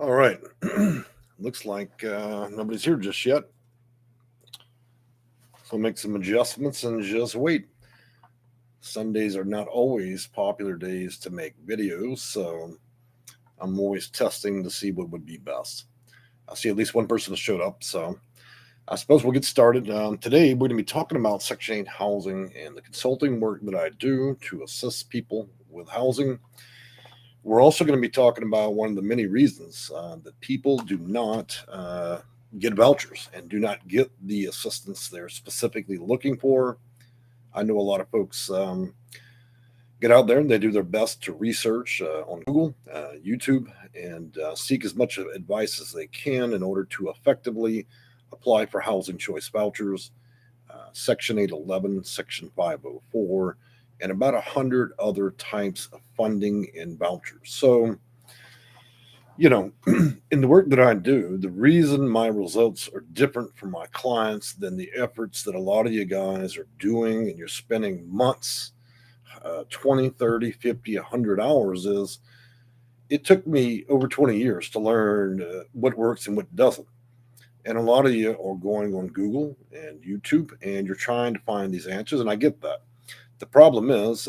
All right. Looks like nobody's here just yet. So make some adjustments and just wait. Sundays are not always popular days to make videos, so I'm always testing to see what would be best. I see at least one person has showed up, so I suppose we'll get started. Today, we're going to be talking about Section 8 housing and the consulting work that I do to assist people with housing. We're also going to be talking about one of the many reasons that people do not get vouchers and do not get the assistance they're specifically looking for. I know a lot of folks get out there and they do their best to research on Google, YouTube, and seek as much advice as they can in order to effectively apply for housing choice vouchers, Section 811, Section 504, and about 100 other types of funding and vouchers. So, in the work that I do, the reason my results are different from my clients than the efforts that a lot of you guys are doing, and you're spending months, 20, 30, 50, 100 hours, is it took me over 20 years to learn what works and what doesn't. And a lot of you are going on Google and YouTube and you're trying to find these answers, and I get that. The problem is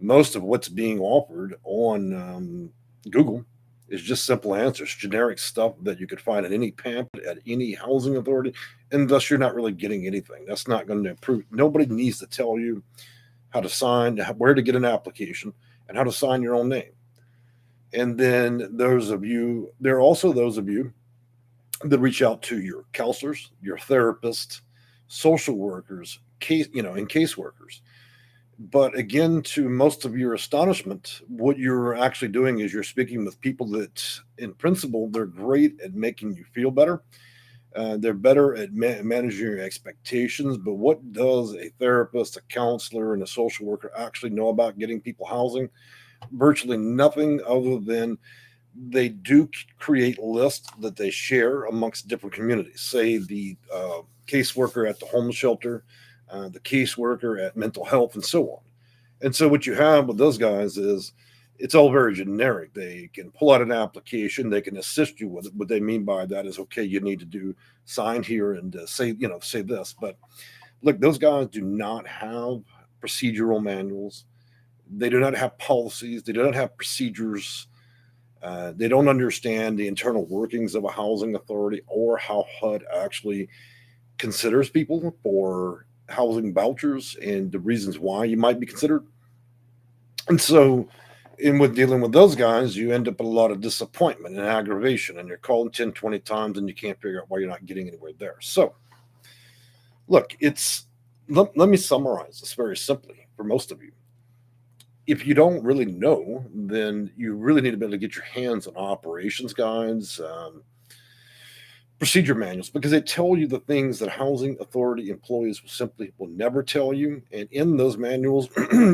most of what's being offered on Google is just simple answers, generic stuff that you could find at any pamphlet, at any housing authority, and thus you're not really getting anything. That's not going to improve. Nobody needs to tell you how to sign, where to get an application, and how to sign your own name. And then there are also those of you that reach out to your counselors, your therapists, social workers, and caseworkers. But again, to most of your astonishment, what you're actually doing is you're speaking with people that, in principle, they're great at making you feel better. They're better at managing your expectations. But what does a therapist, a counselor, and a social worker actually know about getting people housing? Virtually nothing, other than they do create lists that they share amongst different communities. Say the caseworker at the homeless shelter, the caseworker at mental health, and so on. And so what you have with those guys is it's all very generic. They can pull out an application, they can assist you with it. What they mean by that is, okay, you need to sign here and say this. But look, those guys do not have procedural manuals. They do not have policies. They do not have procedures. They don't understand the internal workings of a housing authority or how HUD actually considers people for housing vouchers and the reasons why you might be considered. And so, with dealing with those guys, you end up with a lot of disappointment and aggravation, and you're calling 10, 20 times and you can't figure out why you're not getting anywhere there. So, look, let me summarize this very simply for most of you. If you don't really know, then you really need to be able to get your hands on operations guides, procedure manuals, because they tell you the things that housing authority employees will never tell you. And in those manuals,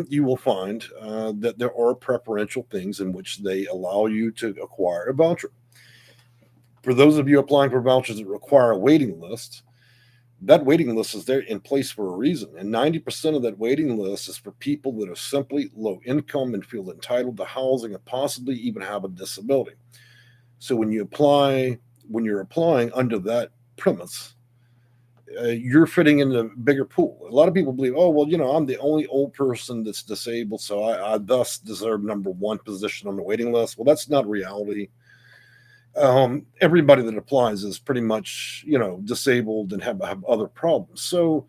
you will find that there are preferential things in which they allow you to acquire a voucher. For those of you applying for vouchers that require a waiting list, that waiting list is there in place for a reason. And 90% of that waiting list is for people that are simply low income and feel entitled to housing and possibly even have a disability. So when you're applying under that premise, you're fitting in a bigger pool. A lot of people believe, oh, well, I'm the only old person that's disabled, so I thus deserve number one position on the waiting list. Well, that's not reality. Everybody that applies is pretty much, disabled and have other problems. So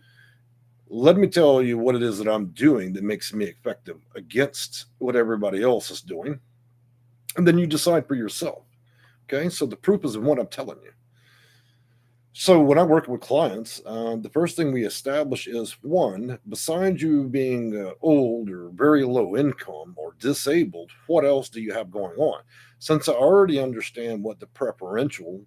let me tell you what it is that I'm doing that makes me effective against what everybody else is doing. And then you decide for yourself. Okay, so the proof is in what I'm telling you. So when I work with clients, the first thing we establish is, one, besides you being old or very low income or disabled, what else do you have going on? Since I already understand what the preferential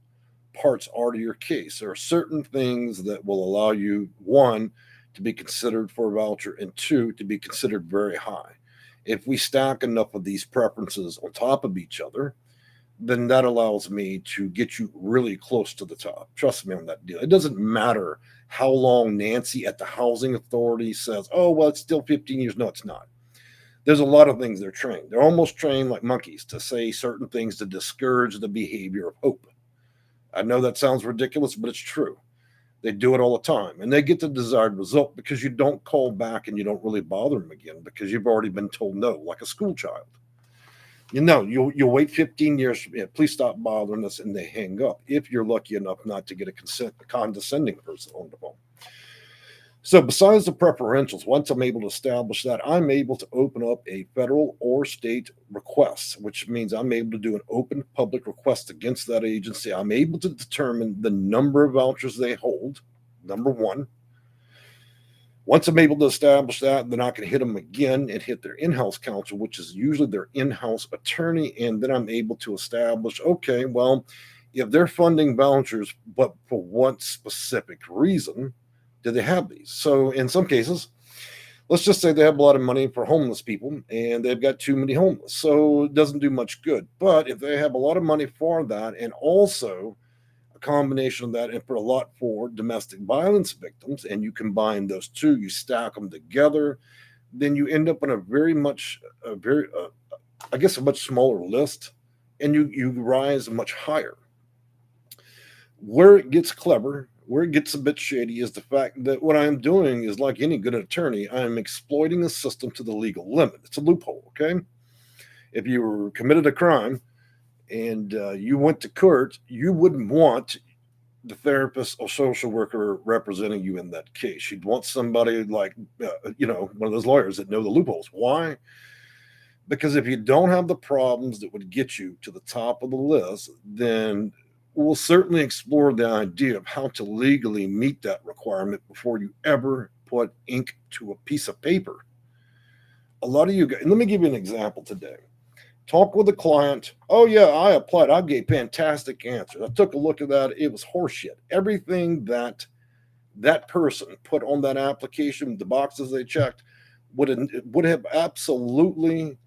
parts are to your case, there are certain things that will allow you, one, to be considered for a voucher, and two, to be considered very high. If we stack enough of these preferences on top of each other, then that allows me to get you really close to the top. Trust me on that deal. It doesn't matter how long Nancy at the housing authority says, oh, well, it's still 15 years. No, it's not. There's a lot of things they're trained. They're almost trained like monkeys to say certain things to discourage the behavior of hope. I know that sounds ridiculous, but it's true. They do it all the time, and they get the desired result because you don't call back and you don't really bother them again because you've already been told no, like a school child. You'll wait 15 years. Yeah, please stop bothering us, and they hang up. If you're lucky enough not to get a condescending person on the phone. So besides the preferentials, once I'm able to establish that, I'm able to open up a federal or state request, which means I'm able to do an open public request against that agency. I'm able to determine the number of vouchers they hold, number one. Once I'm able to establish that, then I can hit them again and hit their in-house counsel, which is usually their in-house attorney. And then I'm able to establish, okay, well, if they're funding vouchers, but for what specific reason do they have these? So in some cases, let's just say they have a lot of money for homeless people and they've got too many homeless. So it doesn't do much good. But if they have a lot of money for that and also a combination of that and put a lot for domestic violence victims, and you combine those two, you stack them together, then you end up on a much smaller list, and you rise much higher. Where it gets clever, where it gets a bit shady, is the fact that what I'm doing is like any good attorney, I'm exploiting the system to the legal limit. It's a loophole, okay? If you committed a crime and you went to court, you wouldn't want the therapist or social worker representing you in that case. You'd want somebody like, one of those lawyers that know the loopholes. Why? Because if you don't have the problems that would get you to the top of the list, then we'll certainly explore the idea of how to legally meet that requirement before you ever put ink to a piece of paper. A lot of you guys, and let me give you an example today. Talk with a client. Oh, yeah, I applied. I gave fantastic answers. I took a look at that. It was horseshit. Everything that person put on that application, the boxes they checked, would have absolutely,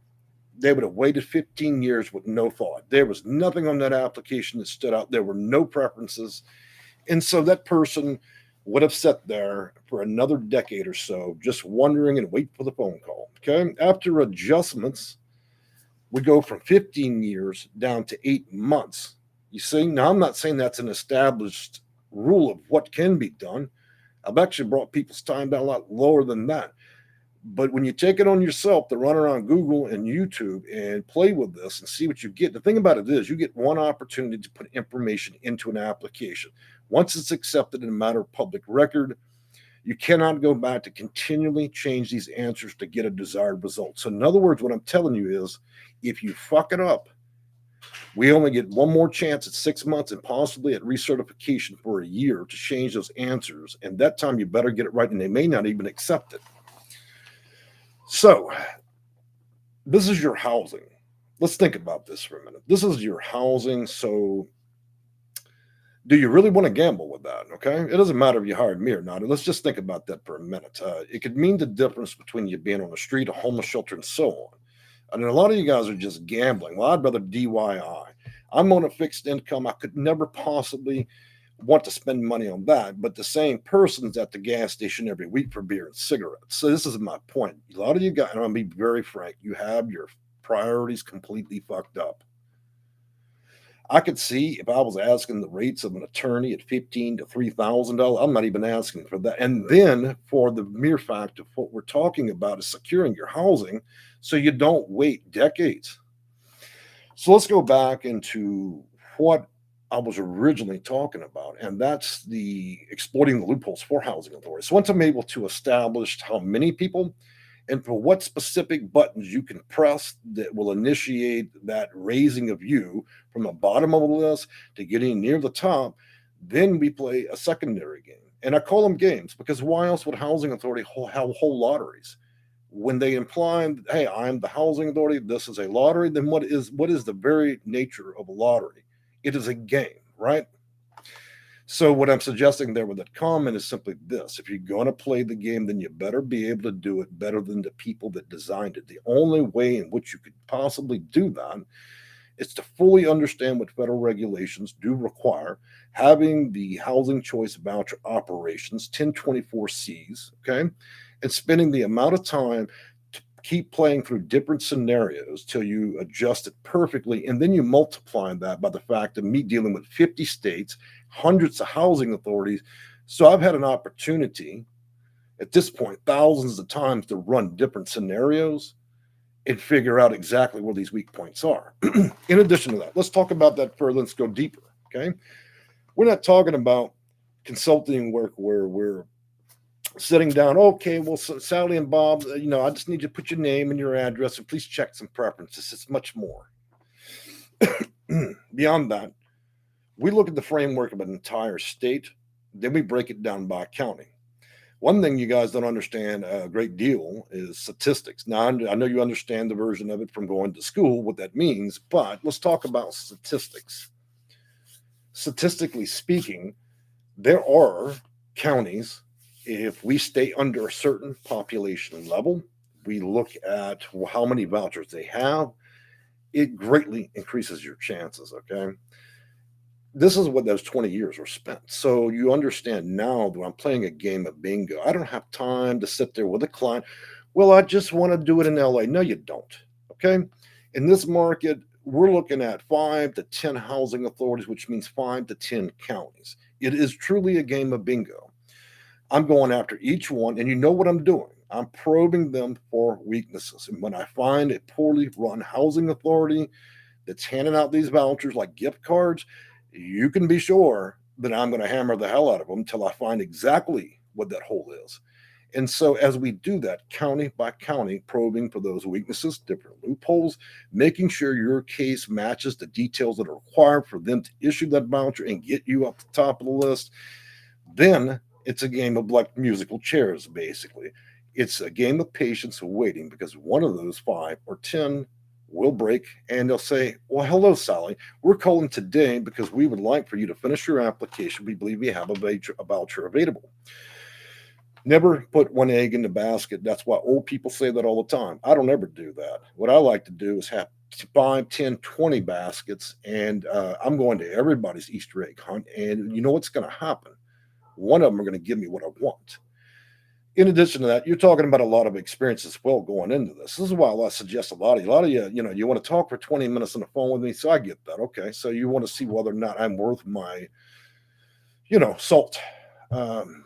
they would have waited 15 years with no thought. There was nothing on that application that stood out. There were no preferences. And so that person would have sat there for another decade or so, just wondering and wait for the phone call. Okay. After adjustments, we go from 15 years down to 8 months. You see, now I'm not saying that's an established rule of what can be done. I've actually brought people's time down a lot lower than that. But when you take it on yourself to run around Google and YouTube and play with this and see what you get, the thing about it is you get one opportunity to put information into an application. Once it's accepted in a matter of public record, you cannot go back to continually change these answers to get a desired result. So in other words, what I'm telling you is if you fuck it up, we only get one more chance at 6 months and possibly at recertification for a year to change those answers. And that time you better get it right, and they may not even accept it. So this is your housing. Let's think about this for a minute. This is your housing. So do you really want to gamble with that? Okay. It doesn't matter if you hired me or not. Let's just think about that for a minute. It could mean the difference between you being on the street, a homeless shelter, and so on. And a lot of you guys are just gambling. Well, I'd rather DIY. I'm on a fixed income. I could never possibly want to spend money on that. But the same person's at the gas station every week for beer and cigarettes. So this is my point. A lot of you guys, and I'm going to be very frank, you have your priorities completely fucked up. I could see if I was asking the rates of an attorney at $1,500 to $3,000, I'm not even asking for that. And then for the mere fact of what we're talking about is securing your housing so you don't wait decades. So let's go back into what I was originally talking about, and that's the exploiting the loopholes for housing authorities. So once I'm able to establish how many people and for what specific buttons you can press that will initiate that raising of you from the bottom of the list to getting near the top, then we play a secondary game. And I call them games because why else would housing authority have whole lotteries? When they imply, hey, I'm the housing authority, this is a lottery, then what is the very nature of a lottery? It is a game, right? So what I'm suggesting there with that comment is simply this. If you're going to play the game, then you better be able to do it better than the people that designed it. The only way in which you could possibly do that is to fully understand what federal regulations do require, having the housing choice voucher operations, 1024Cs, okay, and spending the amount of time to keep playing through different scenarios till you adjust it perfectly. And then you multiply that by the fact of me dealing with 50 states, hundreds of housing authorities. So I've had an opportunity at this point, thousands of times to run different scenarios and figure out exactly where these weak points are. In addition to that, let's talk about that further. Let's go deeper. Okay. We're not talking about consulting work where we're sitting down. Okay, well, Sally and Bob, I just need you to put your name and your address and please check some preferences. It's much more. Beyond that, we look at the framework of an entire state, then we break it down by county. One thing you guys don't understand a great deal is statistics. Now, I know you understand the version of it from going to school, what that means, but let's talk about statistics. Statistically speaking, there are counties, if we stay under a certain population level, we look at how many vouchers they have, it greatly increases your chances, okay? This is what those 20 years were spent. So you understand now that I'm playing a game of bingo. I don't have time to sit there with a client. Well, I just want to do it in LA. No, you don't. Okay. In this market, we're looking at 5 to 10 housing authorities, which means 5 to 10 counties. It is truly a game of bingo. I'm going after each one, and you know what I'm doing. I'm probing them for weaknesses. And when I find a poorly run housing authority that's handing out these vouchers like gift cards, you can be sure that I'm going to hammer the hell out of them until I find exactly what that hole is. And so as we do that county by county, probing for those weaknesses, different loopholes, making sure your case matches the details that are required for them to issue that voucher and get you up the top of the list, then it's a game of like musical chairs, basically. It's a game of patience and waiting, because one of those 5 or 10 will break and they'll say, well, hello, Sally. We're calling today because we would like for you to finish your application. We believe we have a voucher available. Never put one egg in the basket. That's why old people say that all the time. I don't ever do that. What I like to do is have 5, 10, 20 baskets, and I'm going to everybody's Easter egg hunt. And you know what's going to happen? One of them are going to give me what I want. In addition to that, you're talking about a lot of experience as well going into this. This is why I suggest a lot of you, you want to talk for 20 minutes on the phone with me. So I get that. Okay. So you want to see whether or not I'm worth my, salt,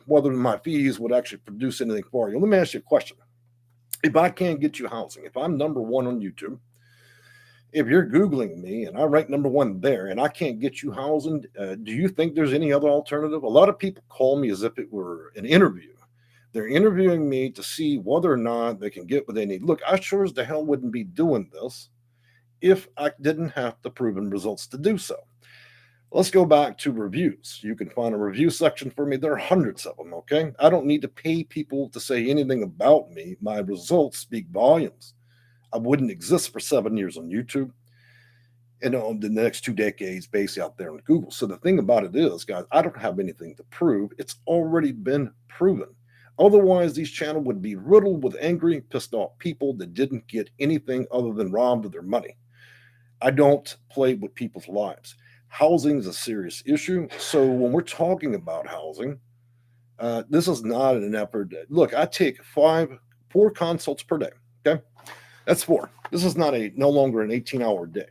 whether my fees would actually produce anything for you. Let me ask you a question. If I can't get you housing, if I'm number 1 on YouTube, if you're Googling me and I rank number 1 there and I can't get you housing, do you think there's any other alternative? A lot of people call me as if it were an interview. They're interviewing me to see whether or not they can get what they need. Look, I sure as the hell wouldn't be doing this if I didn't have the proven results to do so. Let's go back to reviews. You can find a review section for me. There are hundreds of them, okay? I don't need to pay people to say anything about me. My results speak volumes. I wouldn't exist for 7 years on YouTube and on the next 2 decades based out there on Google. So the thing about it is, guys, I don't have anything to prove. It's already been proven. Otherwise, these channels would be riddled with angry, pissed off people that didn't get anything other than robbed of their money. I don't play with people's lives. Housing is a serious issue. So when we're talking about housing, this is not an effort. Look, I take 4 consults per day. Okay, that's 4. This is no longer an 18-hour day.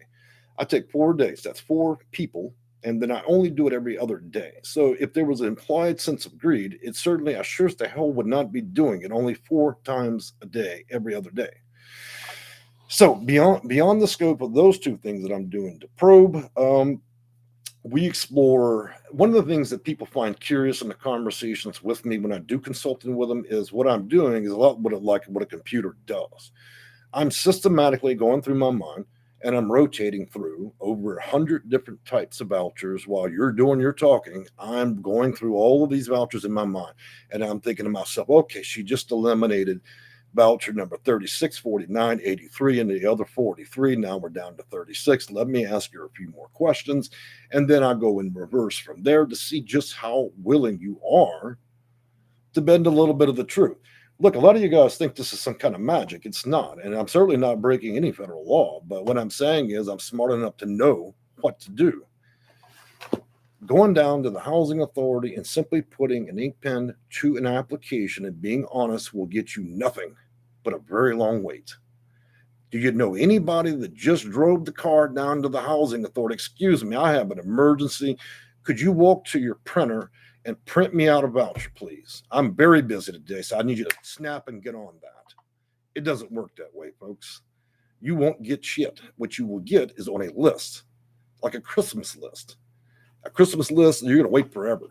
I take 4 days. That's 4 people. And then I only do it every other day. So if there was an implied sense of greed, it certainly, I sure as the hell would not be doing it only 4 times a day, every other day. So beyond the scope of those 2 things that I'm doing to probe, we explore. One of the things that people find curious in the conversations with me when I do consulting with them is what I'm doing is a lot what a computer does. I'm systematically going through my mind, and I'm rotating through over 100 different types of vouchers. While you're doing your talking, I'm going through all of these vouchers in my mind. And I'm thinking to myself, okay, she just eliminated voucher number 36, 49, 83, and the other 43. Now we're down to 36. Let me ask her a few more questions. And then I go in reverse from there to see just how willing you are to bend a little bit of the truth. Look, a lot of you guys think this is some kind of magic. It's not. And I'm certainly not breaking any federal law. But what I'm saying is I'm smart enough to know what to do. Going down to the housing authority and simply putting an ink pen to an application and being honest will get you nothing. but a very long wait. Do you know anybody that just drove the car down to the housing authority? Excuse me, I have an emergency. Could you walk to your printer and print me out a voucher, please? I'm very busy today, so I need you to snap and get on that. It doesn't work that way, folks. You won't get shit. What you will get is on a list, like a Christmas list. A Christmas list, you're going to wait forever.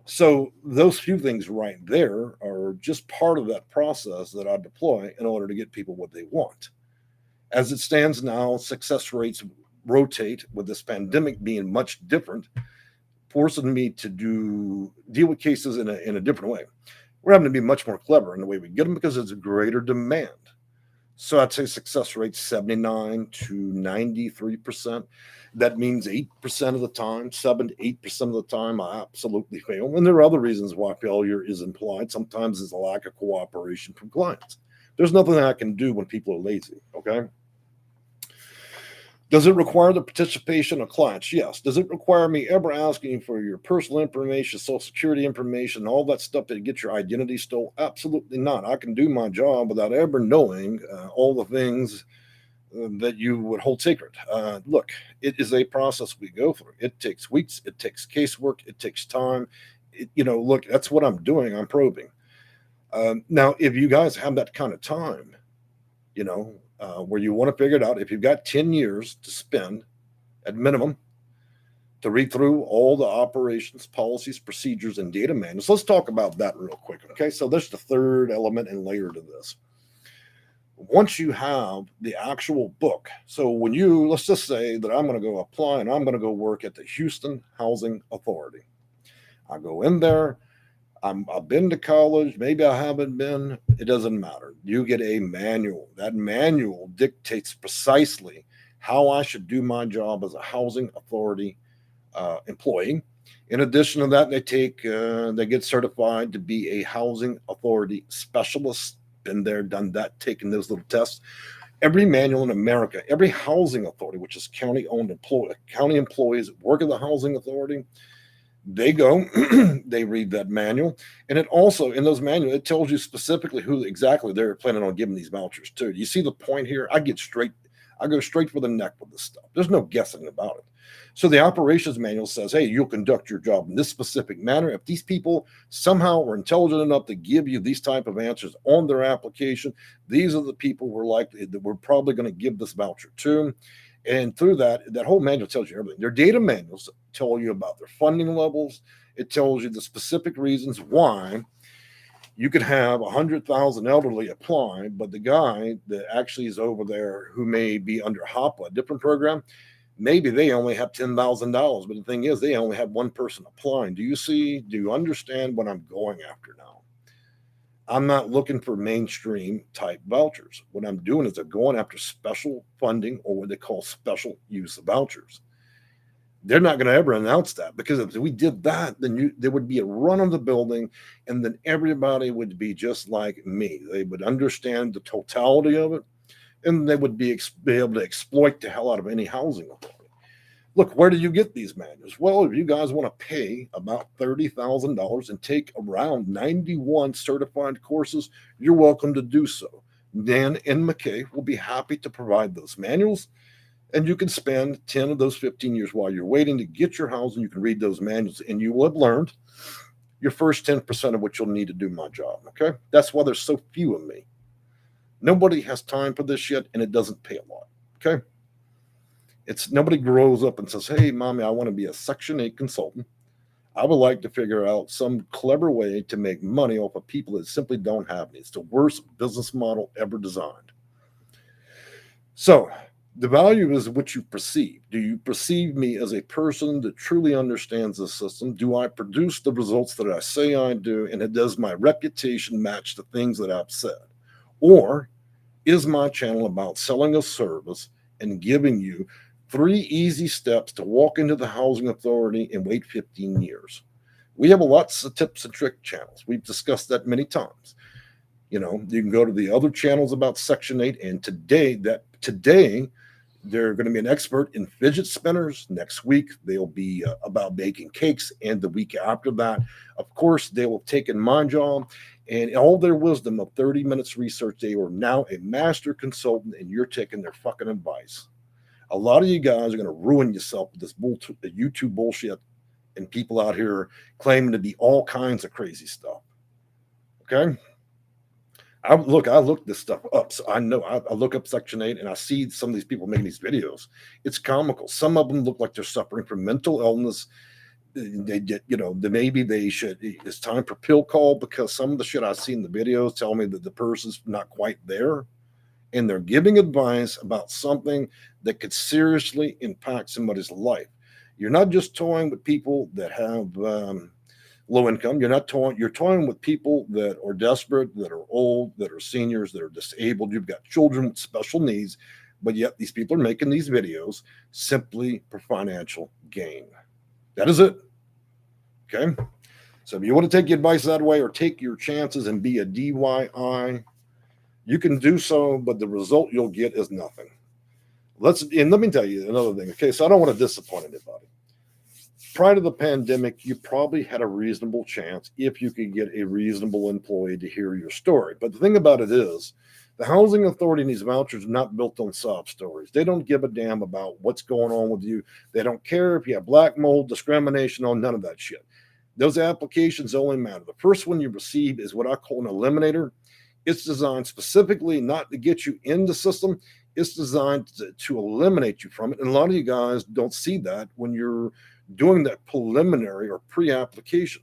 So those few things right there are just part of that process that I deploy in order to get people what they want. As it stands now, success rates rotate with this pandemic being much different, forcing me to deal with cases in a different way. We're having to be much more clever in the way we get them because it's a greater demand. So I'd say success rate 79 to 93%. That means 8% of the time, 7 to 8% of the time, I absolutely fail. And there are other reasons why failure is implied. Sometimes it's a lack of cooperation from clients. There's nothing I can do when people are lazy, okay? Does it require the participation of clients? Yes. Does it require me ever asking you for your personal information, social security information, all that stuff to get your identity stole? Absolutely not. I can do my job without ever knowing all the things that you would hold secret. Look, it is a process we go through. It takes weeks. It takes casework. It takes time. Look, that's what I'm doing. I'm probing. Now, if you guys have that kind of time, where you want to figure it out, if you've got 10 years to spend at minimum to read through all the operations, policies, procedures, and data manuals, let's talk about that real quick. Okay, so there's the third element and layer to this. Once you have the actual book, so let's just say that I'm going to go apply and I'm going to go work at the Houston Housing Authority. I go in there. I've been to college. Maybe I haven't been. It doesn't matter. You get a manual. That manual dictates precisely how I should do my job as a housing authority employee. In addition to that, they get certified to be a housing authority specialist. Been there, done that, taken those little tests. Every manual in America, every housing authority, which is county-owned county employees work at the housing authority, they go, they read that manual. And it also, in those manuals, it tells you specifically who exactly they're planning on giving these vouchers to. You see the point here? I go straight for the neck with this stuff. There's no guessing about it. So the operations manual says, hey, you'll conduct your job in this specific manner. If these people somehow are intelligent enough to give you these type of answers on their application, these are the people we're probably going to give this voucher to. And through that whole manual tells you everything. Their data manuals tell you about their funding levels. It tells you the specific reasons why you could have 100,000 elderly apply, but the guy that actually is over there who may be under HOPA, a different program, maybe they only have $10,000. But the thing is, they only have one person applying. Do you understand what I'm going after now? I'm not looking for mainstream type vouchers. What I'm doing is I'm going after special funding, or what they call special use vouchers. They're not going to ever announce that, because if we did that, then there would be a run on the building, and then everybody would be just like me. They would understand the totality of it, and they would be able to exploit the hell out of any housing authority. Look, where do you get these manuals? Well, if you guys want to pay about $30,000 and take around 91 certified courses, you're welcome to do so. Dan and McKay will be happy to provide those manuals, and you can spend 10 of those 15 years while you're waiting to get your housing. You can read those manuals, and you will have learned your first 10% of what you'll need to do my job, okay? That's why there's so few of me. Nobody has time for this shit, and it doesn't pay a lot, okay? Nobody grows up and says, hey, mommy, I want to be a Section 8 consultant. I would like to figure out some clever way to make money off of people that simply don't have any. It's the worst business model ever designed. So the value is what you perceive. Do you perceive me as a person that truly understands the system? Do I produce the results that I say I do? And does my reputation match the things that I've said? Or is my channel about selling a service and giving you 3 easy steps to walk into the housing authority and wait 15 years? We have lots of tips and trick channels. We've discussed that many times. You can go to the other channels about Section 8. And today, They're going to be an expert in fidget spinners. Next week, they'll be about baking cakes. And the week after that, of course, they will have taken my job and all their wisdom of 30 minutes research. They are now a master consultant, and you're taking their fucking advice. A lot of you guys are going to ruin yourself with this YouTube bullshit and people out here claiming to be all kinds of crazy stuff. Okay? I look this stuff up. So I know I look up Section 8 and I see some of these people making these videos. It's comical. Some of them look like they're suffering from mental illness. They get, maybe they should, it's time for pill call, because some of the shit I see in the videos tell me that the person's not quite there. And they're giving advice about something that could seriously impact somebody's life. You're not just toying with people that have low income. You're toying with people that are desperate, that are old, that are seniors, that are disabled. You've got children with special needs, but yet these people are making these videos simply for financial gain. That is it. Okay. So if you want to take your advice that way or take your chances and be a DIY, you can do so, but the result you'll get is nothing. Let me tell you another thing. Okay, so I don't want to disappoint anybody. Prior to the pandemic, you probably had a reasonable chance if you could get a reasonable employee to hear your story. But the thing about it is, the housing authority and these vouchers are not built on sob stories. They don't give a damn about what's going on with you. They don't care if you have black mold, discrimination, on none of that shit. Those applications only matter. The first one you receive is what I call an eliminator. It's designed specifically not to get you in the system. It's designed to eliminate you from it. And a lot of you guys don't see that when you're doing that preliminary or pre-application.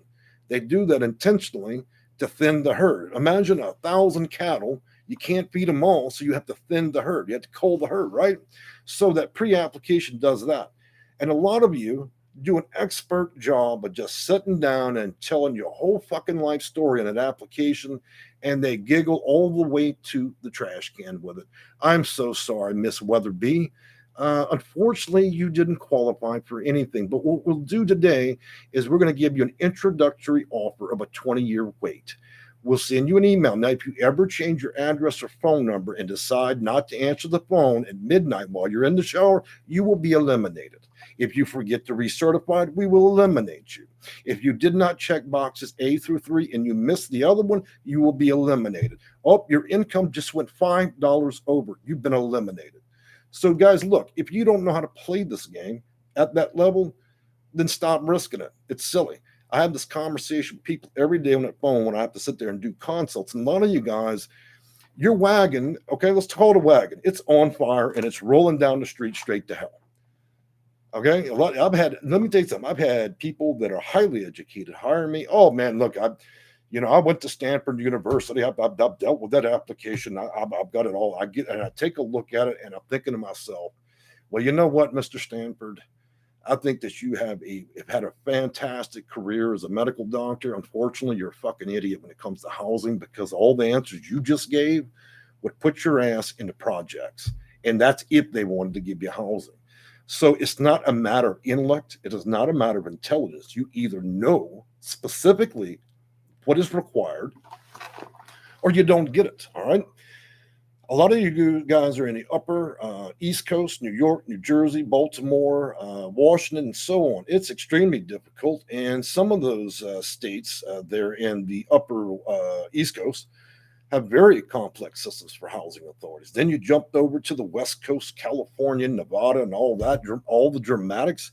They do that intentionally to thin the herd. Imagine 1,000 cattle. You can't feed them all, so you have to thin the herd. You have to cull the herd, right? So that pre-application does that. And a lot of you do an expert job of just sitting down and telling your whole fucking life story in an application, and they giggle all the way to the trash can with it. I'm so sorry, Miss Weatherby. Unfortunately, you didn't qualify for anything. But what we'll do today is we're going to give you an introductory offer of a 20-year wait. We'll send you an email. Now, if you ever change your address or phone number and decide not to answer the phone at midnight while you're in the shower, you will be eliminated. If you forget to recertify, we will eliminate you. If you did not check boxes A through 3 and you missed the other one, you will be eliminated. Oh, your income just went $5 over. You've been eliminated. So, guys, look, if you don't know how to play this game at that level, then stop risking it. It's silly. I have this conversation with people every day on that phone when I have to sit there and do consults. And a lot of you guys, your wagon, okay, let's call it a wagon. It's on fire and it's rolling down the street straight to hell. Okay, let me tell you something. I've had people that are highly educated hire me. Oh man, look, I went to Stanford University. I've dealt with that application. I've got it all. I take a look at it and I'm thinking to myself, well, you know what, Mr. Stanford, I think that you have had a fantastic career as a medical doctor. Unfortunately, you're a fucking idiot when it comes to housing, because all the answers you just gave would put your ass into projects. And that's if they wanted to give you housing. So it's not a matter of intellect. It is not a matter of intelligence. You either know specifically what is required or you don't get it. All right. A lot of you guys are in the upper East Coast, New York, New Jersey, Baltimore, Washington, and so on. It's extremely difficult. And some of those states there in the upper East Coast have very complex systems for housing authorities. Then you jumped over to the West Coast, California, Nevada, and all that, all the dramatics,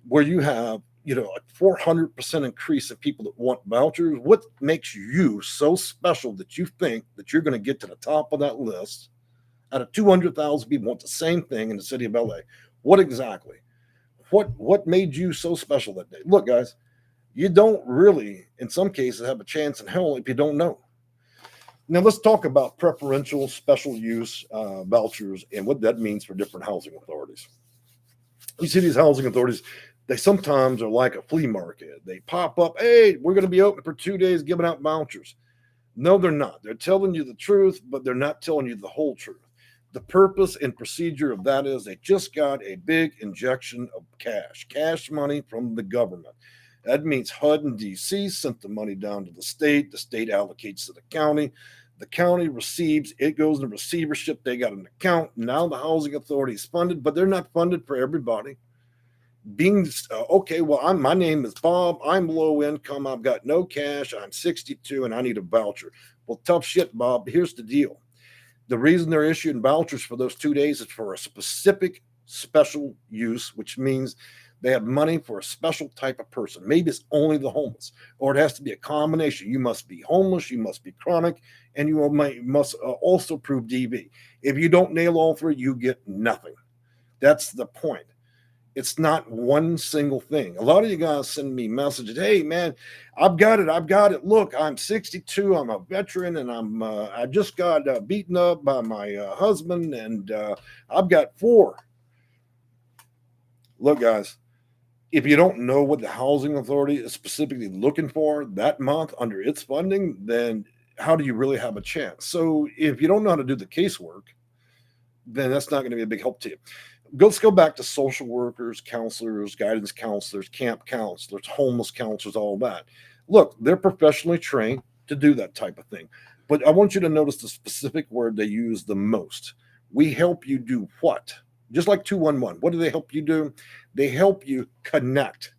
where you have a 400% increase of people that want vouchers. What makes you so special that you think that you're going to get to the top of that list out of 200,000 people want the same thing in the city of LA? What exactly? What made you so special that day? Look, guys, you don't really, in some cases, have a chance in hell if you don't know. Now, let's talk about preferential special use vouchers and what that means for different housing authorities. You see these housing authorities, they sometimes are like a flea market. They pop up, hey, we're going to be open for 2 days giving out vouchers. No, they're not. They're telling you the truth, but they're not telling you the whole truth. The purpose and procedure of that is they just got a big injection of cash money from the government. That means HUD and DC sent the money down to the state. The state allocates to the county. The county receives, it goes into receivership. They got an account. Now the housing authority is funded, but they're not funded for everybody. Okay, well, my name is Bob. I'm low income. I've got no cash. I'm 62 and I need a voucher. Well, tough shit, Bob. Here's the deal. The reason they're issuing vouchers for those 2 days is for a specific special use, which means they have money for a special type of person. Maybe it's only the homeless, or it has to be a combination. You must be homeless, you must be chronic, and you must also prove DV. If you don't nail all three, you get nothing. That's the point. It's not one single thing. A lot of you guys send me messages. Hey, man, I've got it. Look, I'm 62. I'm a veteran, and I just got beaten up by my husband, and I've got 4. Look, guys, if you don't know what the housing authority is specifically looking for that month under its funding, then how do you really have a chance? So if you don't know how to do the casework, then that's not going to be a big help to you. Let's go back to social workers, counselors, guidance counselors, camp counselors, homeless counselors, all that. Look, they're professionally trained to do that type of thing. But I want you to notice the specific word they use the most. We help you do what? Just like 211. What do they help you do? They help you connect.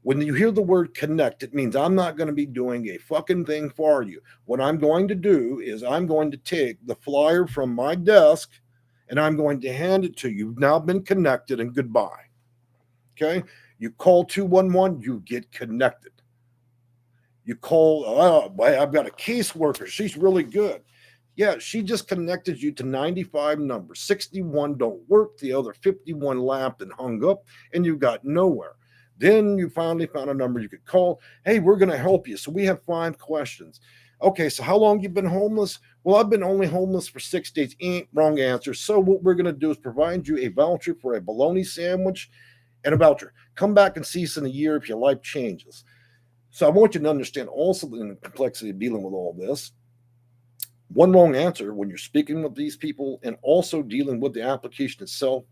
When you hear the word connect, it means I'm not going to be doing a fucking thing for you. What I'm going to do is I'm going to take the flyer from my desk and I'm going to hand it to you. You've now been connected and goodbye. Okay? You call 211, you get connected. You call, I've got a caseworker. She's really good. Yeah, she just connected you to 95 numbers. 61 don't work. The other 51 laughed and hung up, and you got nowhere. Then you finally found a number you could call. Hey, we're going to help you. So we have 5 questions. Okay, so how long you been homeless? Well, I've been only homeless for 6 days. Wrong answer. So what we're going to do is provide you a voucher for a bologna sandwich and a voucher. Come back and see us in a year if your life changes. So I want you to understand also the complexity of dealing with all this. One wrong answer when you're speaking with these people and also dealing with the application itself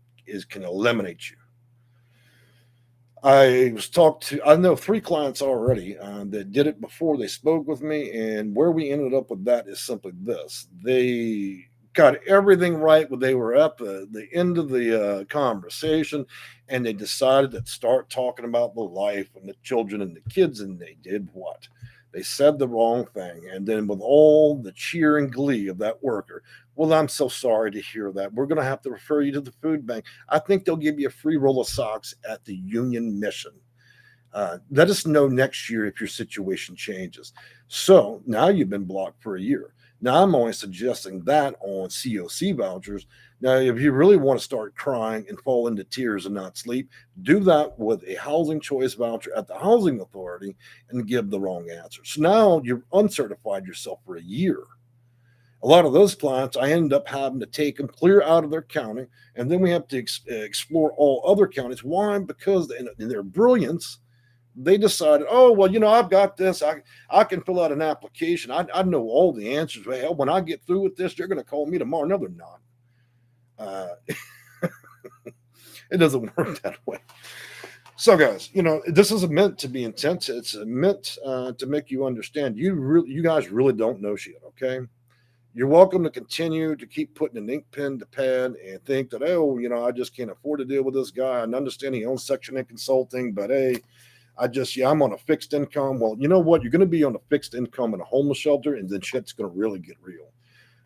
can eliminate you. I know 3 clients already that did it before they spoke with me, and where we ended up with that is simply this. They got everything right when they were at the end of the conversation, and they decided to start talking about the life and the children and the kids, and they did what? They said the wrong thing. And then with all the cheer and glee of that worker, well, I'm so sorry to hear that. We're going to have to refer you to the food bank. I think they'll give you a free roll of socks at the Union Mission. Let us know next year if your situation changes. So now you've been blocked for a year. Now I'm only suggesting that on COC vouchers. Now, if you really want to start crying and fall into tears and not sleep, do that with a housing choice voucher at the housing authority and give the wrong answer. So now you've uncertified yourself for a year. A lot of those clients, I end up having to take them clear out of their county, and then we have to explore all other counties. Why? Because in their brilliance, they decided, oh, well, I've got this. I can fill out an application. I know all the answers. Well, when I get through with this, they're going to call me tomorrow. No, they're not. It doesn't work that way. So, guys, this isn't meant to be intense. It's meant to make you understand. You guys really don't know shit, okay? You're welcome to continue to keep putting an ink pen to pad and think that, I just can't afford to deal with this guy. I understand he owns Section 8 Consulting, but hey, I'm on a fixed income. Well, you know what? You're going to be on a fixed income in a homeless shelter, and then shit's going to really get real.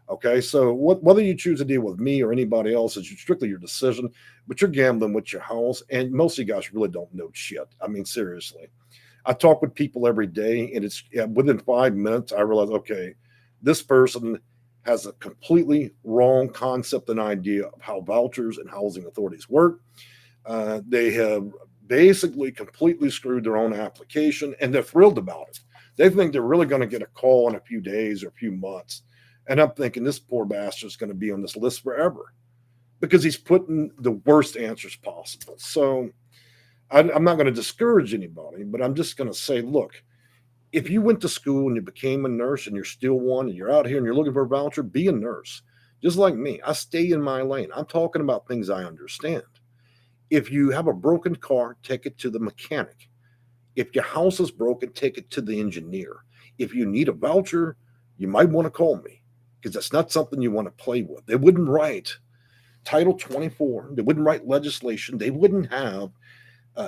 Okay, so whether you choose to deal with me or anybody else is strictly your decision, but you're gambling with your house, and most of you guys really don't know shit. I mean, seriously. I talk with people every day, and it's within 5 minutes, I realize, okay, this person has a completely wrong concept and idea of how vouchers and housing authorities work. They have basically completely screwed their own application, and they're thrilled about it. They think they're really going to get a call in a few days or a few months. And I'm thinking this poor bastard's going to be on this list forever because he's putting the worst answers possible. So I'm not going to discourage anybody, but I'm just going to say, look, if you went to school and you became a nurse and you're still one and you're out here and you're looking for a voucher, be a nurse. Just like me, I stay in my lane. I'm talking about things I understand. If you have a broken car, take it to the mechanic. If your house is broken, take it to the engineer. If you need a voucher, you might want to call me. because that's not something you want to play with. They wouldn't write Title 24. They wouldn't write legislation. They wouldn't have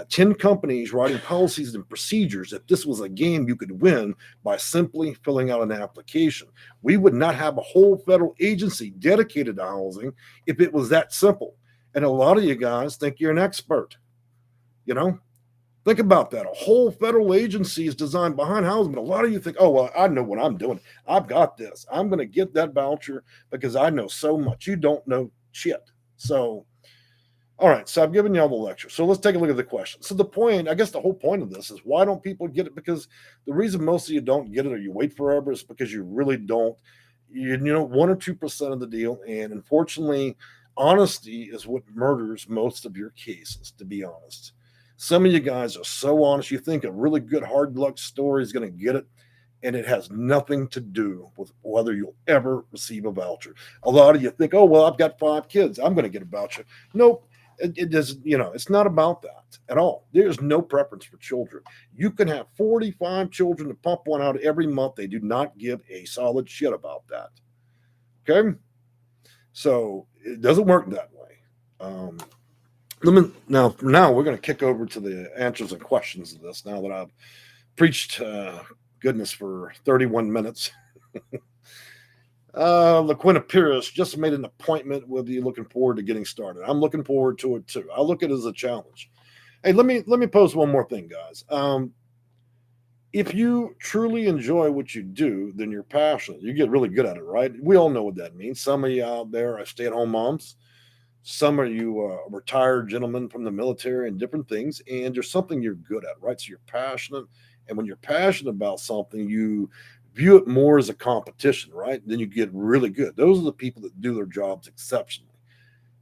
10 companies writing policies and procedures if this was a game you could win by simply filling out an application. We would not have a whole federal agency dedicated to housing if it was that simple. And a lot of you guys think you're an expert. You know, think about that. A whole federal agency is designed behind housing, but a lot of you think, oh, well, I know what I'm doing. I've got this. I'm going to get that voucher because I know so much. You don't know shit. So, all right. So I've given y'all the lecture. So let's take a look at the question. So the point, I guess the whole point of this is, why don't people get it? Because the reason most of you don't get it or you wait forever is because you really don't, you know, 1 or 2% of the deal. And unfortunately, honesty is what murders most of your cases, to be honest. Some of you guys are so honest, you think a really good hard luck story is going to get it, and it has nothing to do with whether you'll ever receive a voucher. A lot of you think, oh, well, I've got 5 kids, I'm going to get a voucher. Nope, it doesn't, you know, it's not about that at all. There's no preference for children. You can have 45 children to pump one out every month. They do not give a solid shit about that. Okay? So it doesn't work that way. Now we're going to kick over to the answers and questions of this. Now that I've preached goodness for 31 minutes, LaQuinta Pierce just made an appointment with you. Looking forward to getting started. I'm looking forward to it too. I look at it as a challenge. Hey, let me pose one more thing, guys. If you truly enjoy what you do, then you're passionate. You get really good at it, right? We all know what that means. Some of you out there are stay-at-home moms. Some of you retired gentlemen from the military and different things, and there's something you're good at, right? So you're passionate, and when you're passionate about something, you view it more as a competition, right? Then you get really good. Those are the people that do their jobs exceptionally.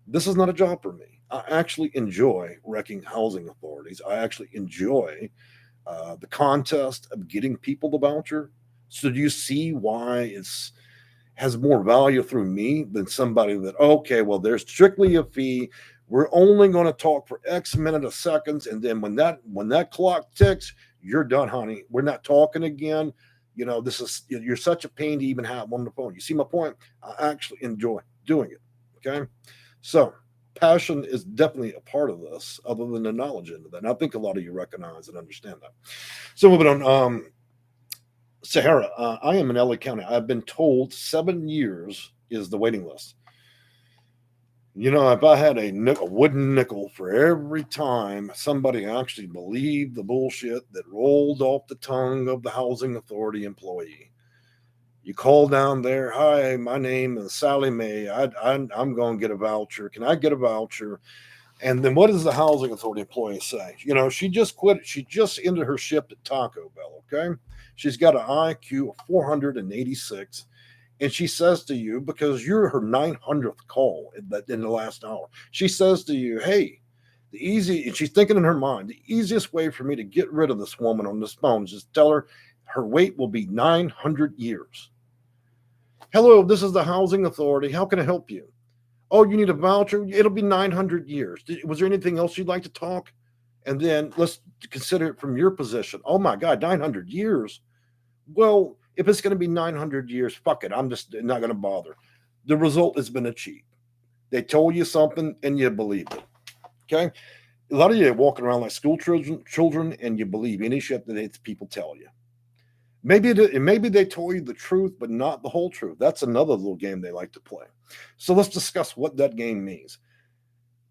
This is not a job for me. I actually enjoy wrecking housing authorities. I actually enjoy the contest of getting people the voucher. So do you see why it's has more value through me than somebody that, okay, well, there's strictly a fee. We're only going to talk for X minute of seconds. And then when that clock ticks, you're done, honey. We're not talking again. You know, you're such a pain to even have on the phone. You see my point? I actually enjoy doing it. Okay. So passion is definitely a part of this, other than the knowledge into that. And I think a lot of you recognize and understand that. So moving on, Sahara, I am in LA County. I've been told 7 years is the waiting list. You know, if I had a wooden nickel for every time somebody actually believed the bullshit that rolled off the tongue of the housing authority employee. You call down there, hi, my name is Sally Mae. I'm going to get a voucher. Can I get a voucher? And then what does the housing authority employee say? You know, she just quit. She just ended her shift at Taco Bell, okay? She's got an IQ of 486. And she says to you, because you're her 900th call in the last hour, she says to you, hey, and she's thinking in her mind, the easiest way for me to get rid of this woman on this phone is just tell her wait will be 900 years. Hello, this is the housing authority. How can I help you? Oh, you need a voucher? It'll be 900 years. Was there anything else you'd like to talk? And then let's consider it from your position. Oh my God, 900 years. Well, if it's going to be 900 years, fuck it. I'm just not going to bother. The result has been achieved. They told you something and you believed it. Okay. A lot of you are walking around like school children and you believe any shit that people tell you. Maybe they told you the truth, but not the whole truth. That's another little game they like to play. So let's discuss what that game means.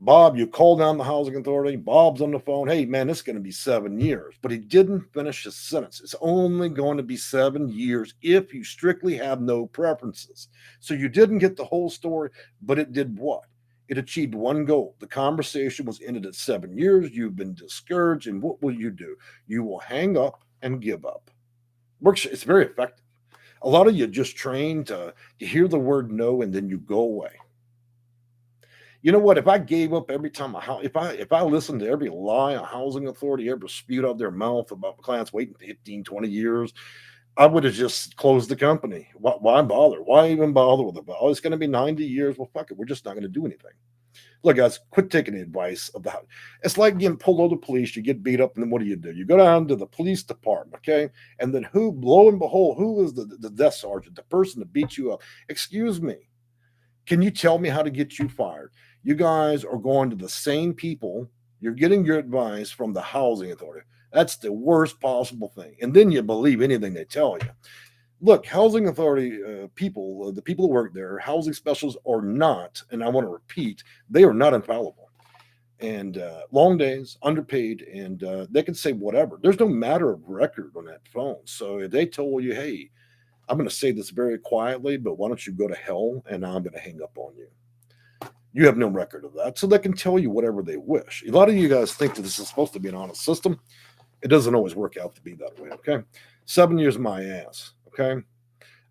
Bob, you call down the housing authority. Bob's on the phone. Hey, man, it's going to be 7 years. But he didn't finish his sentence. It's only going to be 7 years if you strictly have no preferences. So you didn't get the whole story, but it did what? It achieved one goal. The conversation was ended at 7 years. You've been discouraged. And what will you do? You will hang up and give up. Works. It's very effective. A lot of you just trained to hear the word no and then you go away. You know what? If I gave up every time if I listened to every lie a housing authority ever spewed out their mouth about clients waiting 15, 20 years, I would have just closed the company. Why bother? Why even bother with it? Oh, it's going to be 90 years. Well, fuck it. We're just not going to do anything. Look, guys, quit taking the advice about. It's like getting pulled over the police. You get beat up, and then what do? You go down to the police department, okay? And then who? Lo and behold, who is the desk sergeant, the person that beat you up? Excuse me. Can you tell me how to get you fired? You guys are going to the same people. You're getting your advice from the housing authority. That's the worst possible thing. And then you believe anything they tell you. Look, housing authority people, the people who work there, housing specialists are not, and I want to repeat, they are not infallible. And long days, underpaid, and they can say whatever. There's no matter of record on that phone. So if they told you, hey, I'm going to say this very quietly, but why don't you go to hell and I'm going to hang up on you? You have no record of that. So they can tell you whatever they wish. A lot of you guys think that this is supposed to be an honest system. It doesn't always work out to be that way, okay? 7 years my ass, okay?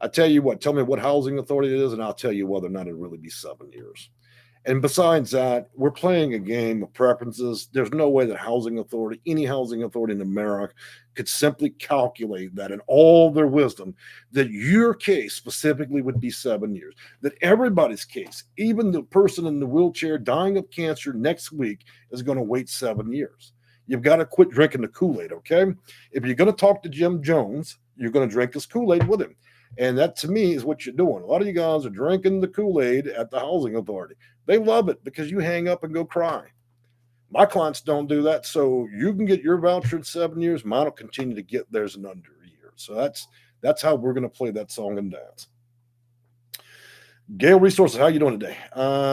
I tell you what, tell me what housing authority it is, and I'll tell you whether or not it'll really be 7 years. And besides that, we're playing a game of preferences. There's no way that housing authority, any housing authority in America, could simply calculate that in all their wisdom, that your case specifically would be 7 years, that everybody's case, even the person in the wheelchair dying of cancer next week, is going to wait 7 years. You've got to quit drinking the Kool-Aid, okay? If you're going to talk to Jim Jones, you're going to drink this Kool-Aid with him. And that, to me, is what you're doing. A lot of you guys are drinking the Kool-Aid at the housing authority. They love it because you hang up and go cry. My clients don't do that. So you can get your voucher in 7 years. Mine will continue to get theirs in under a year. So that's how we're going to play that song and dance. Gale Resources, how you doing today?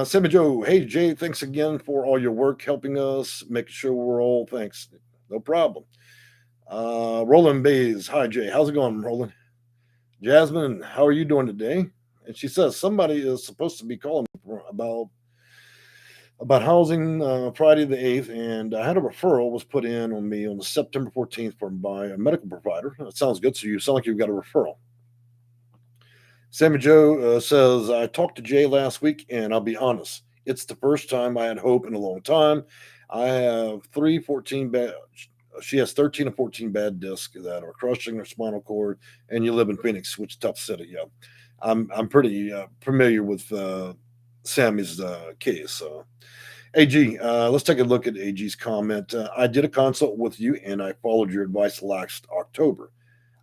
Sammy Joe, hey, Jay, thanks again for all your work helping us, making sure we're all, thanks. No problem. Roland Bays, hi, Jay. How's it going, Roland? Jasmine, how are you doing today? And she says somebody is supposed to be calling me about housing Friday the 8th, and I had a referral was put in on me on the September 14th by a medical provider. That sounds good. So you sound like you've got a referral. Sammy Joe says, I talked to Jay last week, and I'll be honest, it's the first time I had hope in a long time. I have 14 bad. She has 13 or 14 bad discs that are crushing her spinal cord, and you live in Phoenix, which is a tough city. Yeah, I'm pretty familiar with Sammy's case. AG, let's take a look at AG's comment. I did a consult with you, and I followed your advice last October.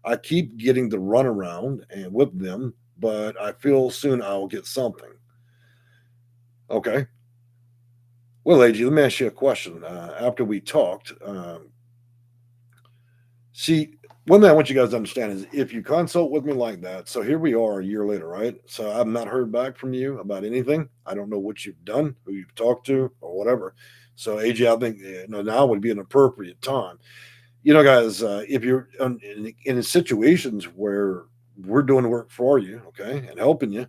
I keep getting the runaround and with them, but I feel soon I'll get something. Okay. Well, AG, let me ask you a question. After we talked, see, one thing I want you guys to understand is if you consult with me like that, so here we are a year later, right? So I've not heard back from you about anything. I don't know what you've done, who you've talked to, or whatever. So, AJ, I think now would be an appropriate time. Guys, if you're in situations where we're doing work for you, okay, and helping you,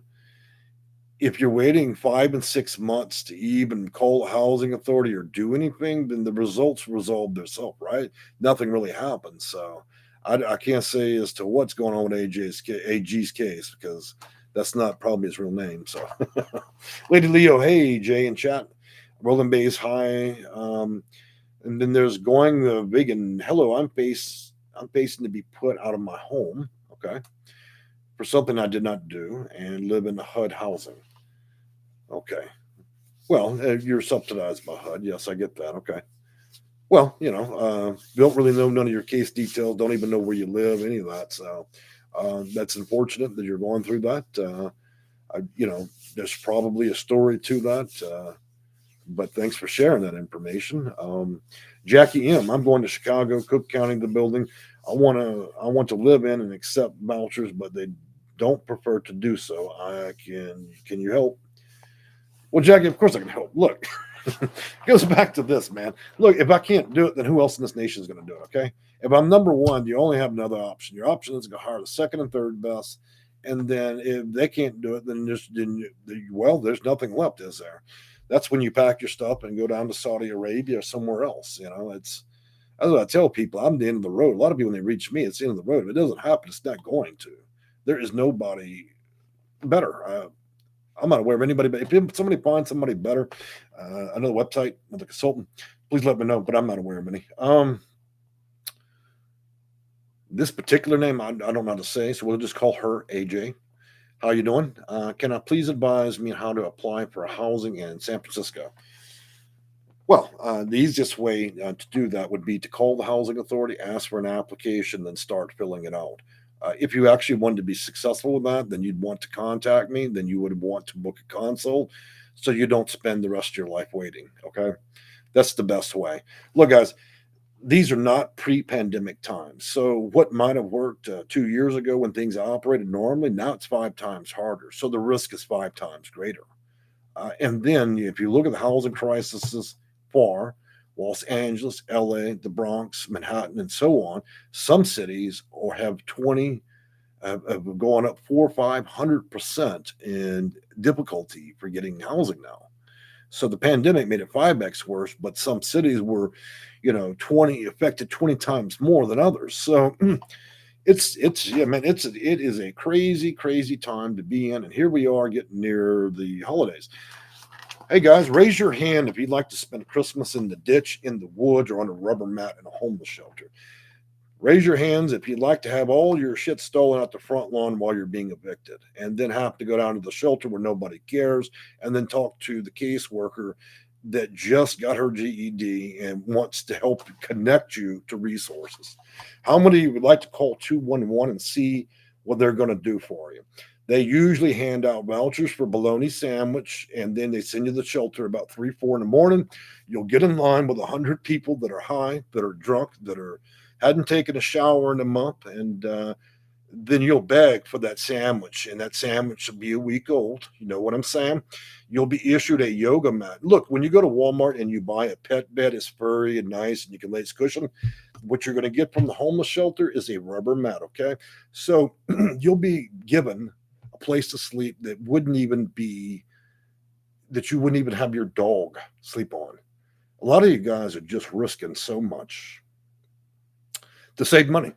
if you're waiting 5 and 6 months to even call a housing authority or do anything, then the results resolve themselves, right? Nothing really happens. So I can't say as to what's going on with AG's case because that's not probably his real name. So, Lady Leo, hey, Jay in chat. Rolling Bays, hi. And then there's Going the Vegan. Hello, I'm facing to be put out of my home, okay, for something I did not do and live in HUD housing. Okay. Well, you're subsidized by HUD. Yes, I get that. Okay. Well, don't really know none of your case details, don't even know where you live, any of that. So that's unfortunate that you're going through that. There's probably a story to that. But thanks for sharing that information. Jackie M, I'm going to Chicago, Cook County, the building. I want to live in and accept vouchers, but they don't prefer to do so. Can you help? Well, Jackie, of course I can help. Look, it goes back to this, man. Look, if I can't do it, then who else in this nation is going to do it? Okay. If I'm number one, you only have another option. Your option is to go hire the second and third best. And then if they can't do it, then there's nothing left, is there? That's when you pack your stuff and go down to Saudi Arabia or somewhere else. That's what I tell people. I'm the end of the road. A lot of people, when they reach me, it's the end of the road. If it doesn't happen, it's not going to. There is nobody better. I'm not aware of anybody, but if somebody finds somebody better, another website with a consultant, please let me know, but I'm not aware of any. This particular name, I don't know how to say, so we'll just call her AJ. How you doing? Can I please advise me on how to apply for housing in San Francisco? Well, the easiest way to do that would be to call the housing authority, ask for an application, then start filling it out. If you actually wanted to be successful with that, then you'd want to contact me. Then you would want to book a consult so you don't spend the rest of your life waiting. Okay. That's the best way. Look, guys, these are not pre-pandemic times. So what might have worked 2 years ago when things operated normally, now it's five times harder. So the risk is five times greater. And then if you look at the housing crises for Los Angeles, LA, the Bronx, Manhattan, and so on, some cities or have 20 have gone up 400 or 500% in difficulty for getting housing now. So the pandemic made it 5x worse, but some cities were, 20 affected 20 times more than others. So it's yeah, man, it is a crazy, crazy time to be in. And here we are getting near the holidays. Hey guys, raise your hand if you'd like to spend Christmas in the ditch, in the woods, or on a rubber mat in a homeless shelter. Raise your hands if you'd like to have all your shit stolen out the front lawn while you're being evicted, and then have to go down to the shelter where nobody cares, and then talk to the caseworker that just got her GED and wants to help connect you to resources. How many of you would like to call 211 and see what they're going to do for you? They usually hand out vouchers for bologna sandwich, and then they send you to the shelter about 3, 4 in the morning. You'll get in line with 100 people that are high, that are drunk, that are hadn't taken a shower in a month, and then you'll beg for that sandwich, and that sandwich will be a week old. You know what I'm saying? You'll be issued a yoga mat. Look, when you go to Walmart and you buy a pet bed, it's furry and nice, and you can lay its cushion. What you're going to get from the homeless shelter is a rubber mat. Okay, so you'll be given a place to sleep that you wouldn't even have your dog sleep on. A lot of you guys are just risking so much to save money.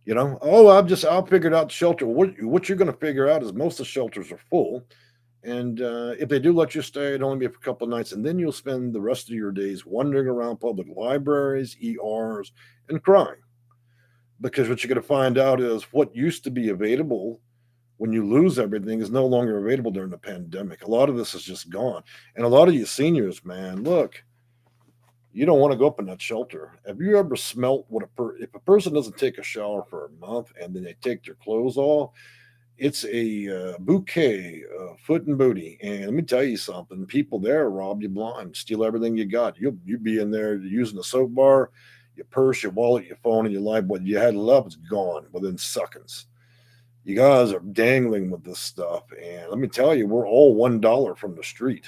I'll figure it out the shelter. What you're going to figure out is most of the shelters are full. And if they do let you stay, it'll only be for a couple of nights. And then you'll spend the rest of your days wandering around public libraries, ERs, and crying. Because what you're going to find out is what used to be available when you lose everything is no longer available during the pandemic. A lot of this is just gone. And a lot of you seniors, man, look, you don't want to go up in that shelter. Have you ever smelt if a person doesn't take a shower for a month and then they take their clothes off? It's a bouquet, foot and booty. And let me tell you something: people there rob you blind, steal everything you got. You'll be in there using a soap bar, your purse, your wallet, your phone, and your life. What you had left is gone within seconds. You guys are dangling with this stuff, and let me tell you, we're all $1 from the street.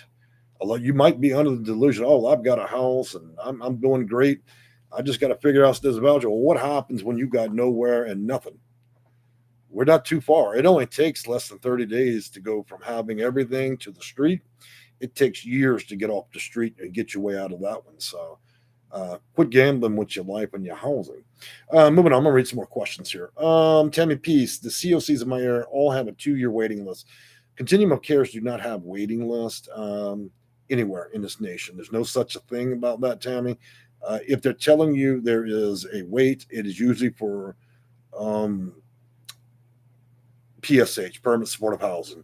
Although you might be under the delusion, oh, I've got a house and I'm doing great. I just got to figure out this voucher. Well, what happens when you got nowhere and nothing? We're not too far. It only takes less than 30 days to go from having everything to the street. It takes years to get off the street and get your way out of that one. So quit gambling with your life and your housing. Moving on, I'm going to read some more questions here. Tammy Peace, the COCs in my area all have a 2-year waiting list. Continuum of cares do not have waiting list anywhere in this nation. There's no such a thing about that, Tammy. If they're telling you there is a wait, it is usually for PSH, permanent supportive housing.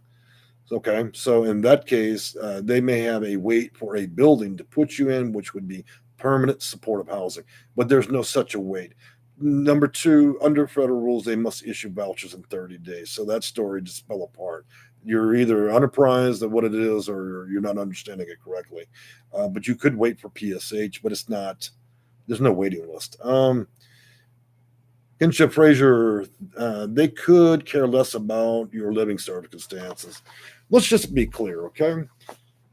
Okay, so in that case, they may have a wait for a building to put you in, which would be permanent supportive housing, but there's no such a wait. Number 2, under federal rules, they must issue vouchers in 30 days. So that story just fell apart. You're either unapprised of what it is or you're not understanding it correctly. But you could wait for PSH, but it's not, there's no waiting list. Kinship Fraser, they could care less about your living circumstances. Let's just be clear, okay?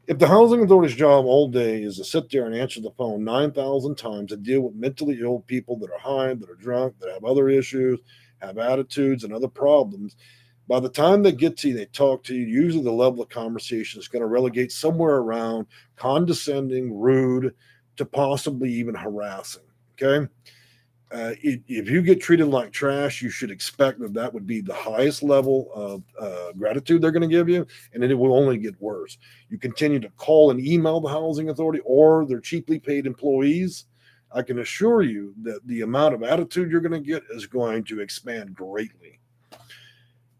If the housing authority's job all day is to sit there and answer the phone 9,000 times and deal with mentally ill people that are high, that are drunk, that have other issues, have attitudes and other problems, by the time they get to you, they talk to you, usually the level of conversation is going to relegate somewhere around condescending, rude, to possibly even harassing, okay? If you get treated like trash, you should expect that would be the highest level of gratitude they're going to give you, and then it will only get worse. You continue to call and email the housing authority or their cheaply paid employees. I can assure you that the amount of attitude you're going to get is going to expand greatly.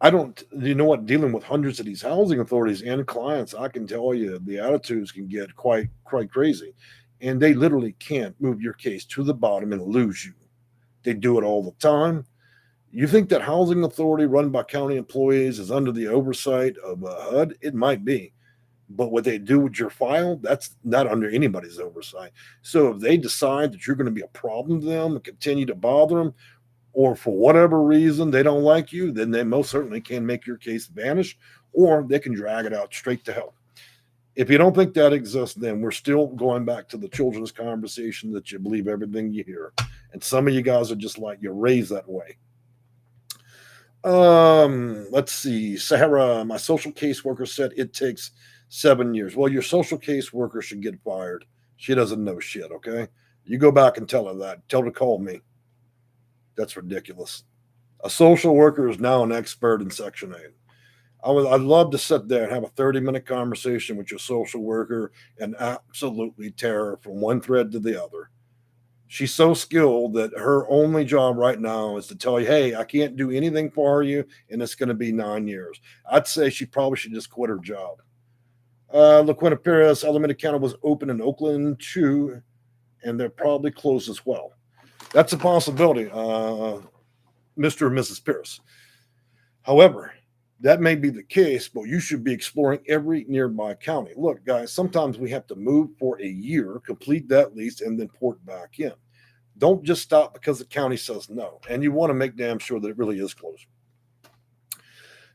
you know what, dealing with hundreds of these housing authorities and clients, I can tell you the attitudes can get quite crazy. And they literally can't move your case to the bottom and lose you. They do it all the time. You think that housing authority run by county employees is under the oversight of HUD? It might be. But what they do with your file, that's not under anybody's oversight. So if they decide that you're going to be a problem to them and continue to bother them, or for whatever reason they don't like you, then they most certainly can make your case vanish, or they can drag it out straight to hell. If you don't think that exists, then we're still going back to the children's conversation that you believe everything you hear. And some of you guys are just like, you're raised that way. Let's see. Sahara, my social caseworker said it takes 7 years. Well, your social caseworker should get fired. She doesn't know shit, okay? You go back and tell her that. Tell her to call me. That's ridiculous. A social worker is now an expert in Section 8. I'd love to sit there and have a 30-minute conversation with your social worker and absolutely tear her from one thread to the other. She's so skilled that her only job right now is to tell you, hey, I can't do anything for you, and it's going to be 9 years. I'd say she probably should just quit her job. LaQuinta Perez, Alameda County was open in Oakland too, and they're probably closed as well. That's a possibility, Mr. and Mrs. Pierce. However, that may be the case, but you should be exploring every nearby county. Look, guys, sometimes we have to move for a year, complete that lease, and then port back in. Don't just stop because the county says no. And you want to make damn sure that it really is closed.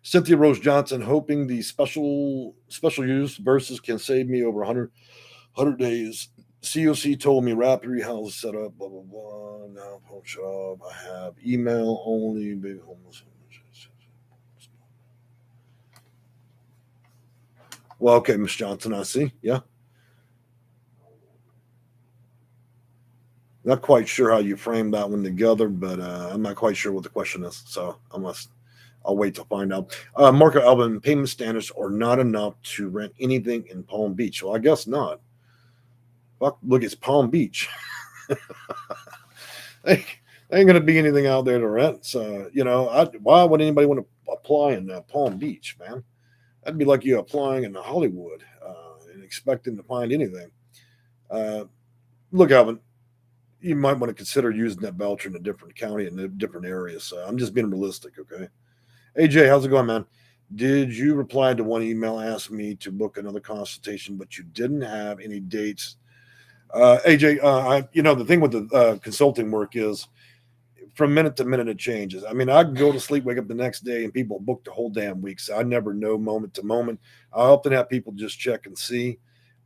Cynthia Rose Johnson, hoping the special use versus can save me over 100 days. COC told me rapid rehouse is set up, blah, blah, blah. Now, home job. I have email only, big homeless. Well, okay, Miss Johnson, I see. Yeah. Not quite sure how you framed that one together, but I'm not quite sure what the question is. So I'll wait to find out. Marco Alvin, payment standards are not enough to rent anything in Palm Beach. Well, I guess not. Fuck, look, it's Palm Beach. There ain't going to be anything out there to rent. So, why would anybody want to apply in Palm Beach, man? That'd be like you applying in Hollywood and expecting to find anything. Look, Alvin, you might want to consider using that voucher in a different county and a different area. So I'm just being realistic, okay? AJ, how's it going, man? Did you reply to one email asked me to book another consultation, but you didn't have any dates? AJ, the thing with the consulting work is from minute to minute it changes. I mean, I can go to sleep, wake up the next day, and people book the whole damn week. So I never know moment to moment. I often have people just check and see.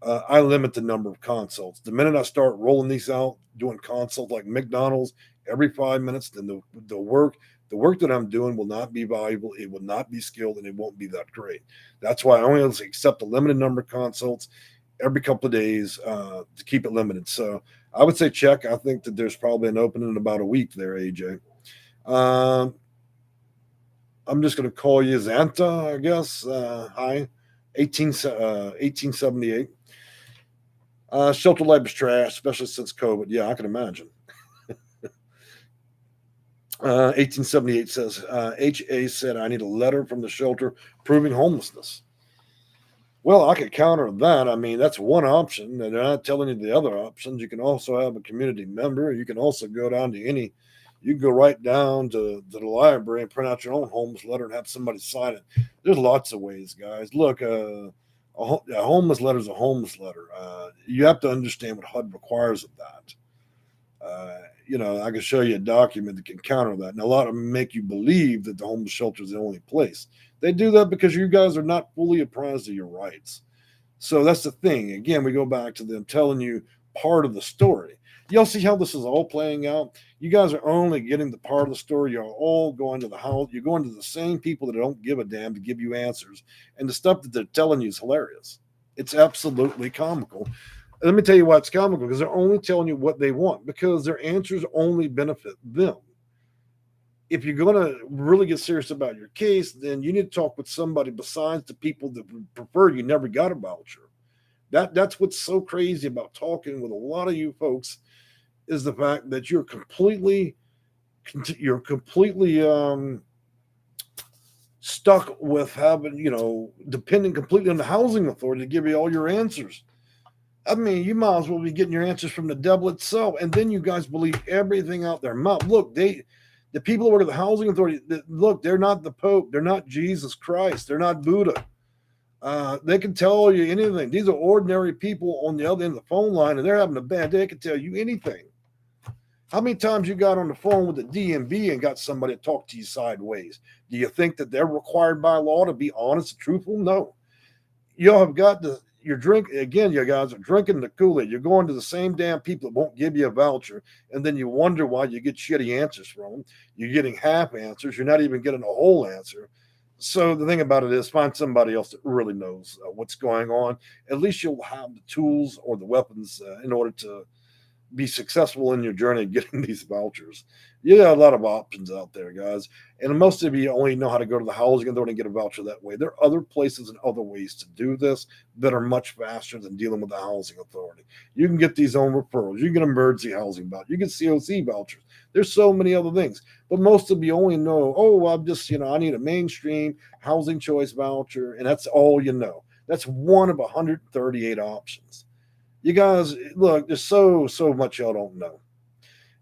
I limit the number of consults. The minute I start rolling these out, doing consults like McDonald's every 5 minutes, then the work that I'm doing will not be valuable. It will not be skilled, and it won't be that great. That's why I only accept a limited number of consults every couple of days to keep it limited. So I would say check. I think that there's probably an opening in about a week there, AJ. I'm just going to call you Xanta, I guess. Hi, 1878. Shelter life is trash, especially since COVID. Yeah, I can imagine. 1878 says, HA said, I need a letter from the shelter proving homelessness. Well, I could counter that. I mean, that's one option. And they're not telling you the other options. You can also have a community member. You can also go down to you can go right down to the library and print out your own homeless letter and have somebody sign it. There's lots of ways, guys. Look, a homeless letter is a homeless letter. You have to understand what HUD requires of that. I can show you a document that can counter that. And a lot of them make you believe that the homeless shelter is the only place. They do that because you guys are not fully apprised of your rights. So that's the thing. Again, we go back to them telling you part of the story. Y'all see how this is all playing out? You guys are only getting the part of the story. You're all going to the house. You're going to the same people that don't give a damn to give you answers. And the stuff that they're telling you is hilarious. It's absolutely comical. Let me tell you why it's comical, because they're only telling you what they want, because their answers only benefit them. If you're going to really get serious about your case, then you need to talk with somebody besides the people that would prefer you never got a voucher. That's what's so crazy about talking with a lot of you folks, is the fact that you're completely stuck with having, depending completely on the housing authority to give you all your answers. I mean, you might as well be getting your answers from the devil itself. And then you guys believe everything out their mouth. Look, the people who work at the housing authority, look, they're not the Pope. They're not Jesus Christ. They're not Buddha. They can tell you anything. These are ordinary people on the other end of the phone line, and they're having a bad day. They can tell you anything. How many times you got on the phone with the DMV and got somebody to talk to you sideways? Do you think that they're required by law to be honest and truthful? No. Y'all have got to, you're drinking, again, you guys are drinking the Kool-Aid. You're going to the same damn people that won't give you a voucher, and then you wonder why you get shitty answers from them. You're getting half answers. You're not even getting a whole answer. So the thing about it is find somebody else that really knows what's going on. At least you'll have the tools or the weapons in order to be successful in your journey getting these vouchers. You got a lot of options out there, guys. And most of you only know how to go to the housing authority and get a voucher that way. There are other places and other ways to do this that are much faster than dealing with the housing authority. You can get these on referrals. You can get emergency housing vouchers. You get COC vouchers. There's so many other things. But most of you only know, I'm just, I need a mainstream housing choice voucher. And that's all you know. That's one of 138 options. You guys, look, there's so much y'all don't know.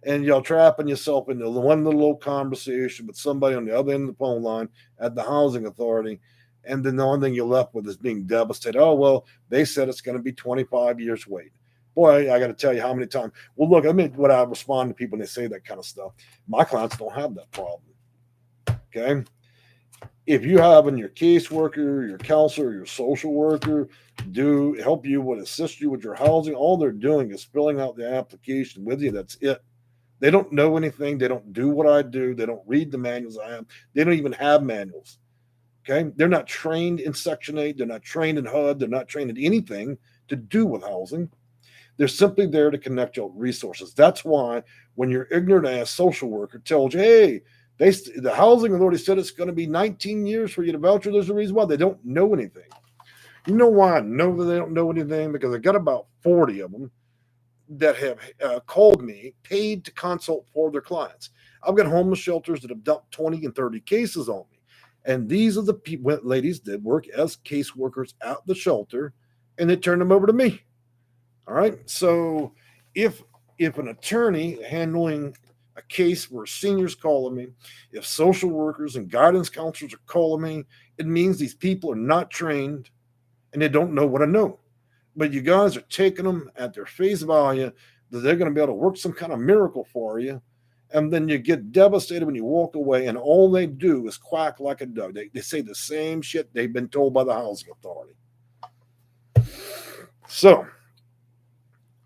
And y'all trapping yourself into one little conversation with somebody on the other end of the phone line at the housing authority. And then the only thing you're left with is being devastated. Oh, well, they said it's going to be 25 years wait. Boy, I got to tell you how many times. Well, look, when I respond to people and they say that kind of stuff, my clients don't have that problem. Okay. If you have in your caseworker, your counselor, your social worker do help you with assist you with your housing, all they're doing is filling out the application with you. That's it. They don't know anything. They don't do what I do. They don't read the manuals I have. They don't even have manuals. Okay. They're not trained in Section 8. They're not trained in HUD. They're not trained in anything to do with housing. They're simply there to connect you with resources. That's why when your ignorant ass social worker tells you, hey, the housing authority said it's going to be 19 years for you to voucher, there's a reason why they don't know anything. You know why I know that they don't know anything? Because I got about 40 of them that have called me, paid to consult for their clients. I've got homeless shelters that have dumped 20 and 30 cases on me. And these are the people, ladies that work as caseworkers at the shelter, and they turn them over to me. All right. So if an attorney handling a case where seniors calling me, if social workers and guidance counselors are calling me, it means these people are not trained and they don't know what I know. But you guys are taking them at their face value that they're going to be able to work some kind of miracle for you. And then you get devastated when you walk away, and all they do is quack like a dog. They say the same shit they've been told by the housing authority. So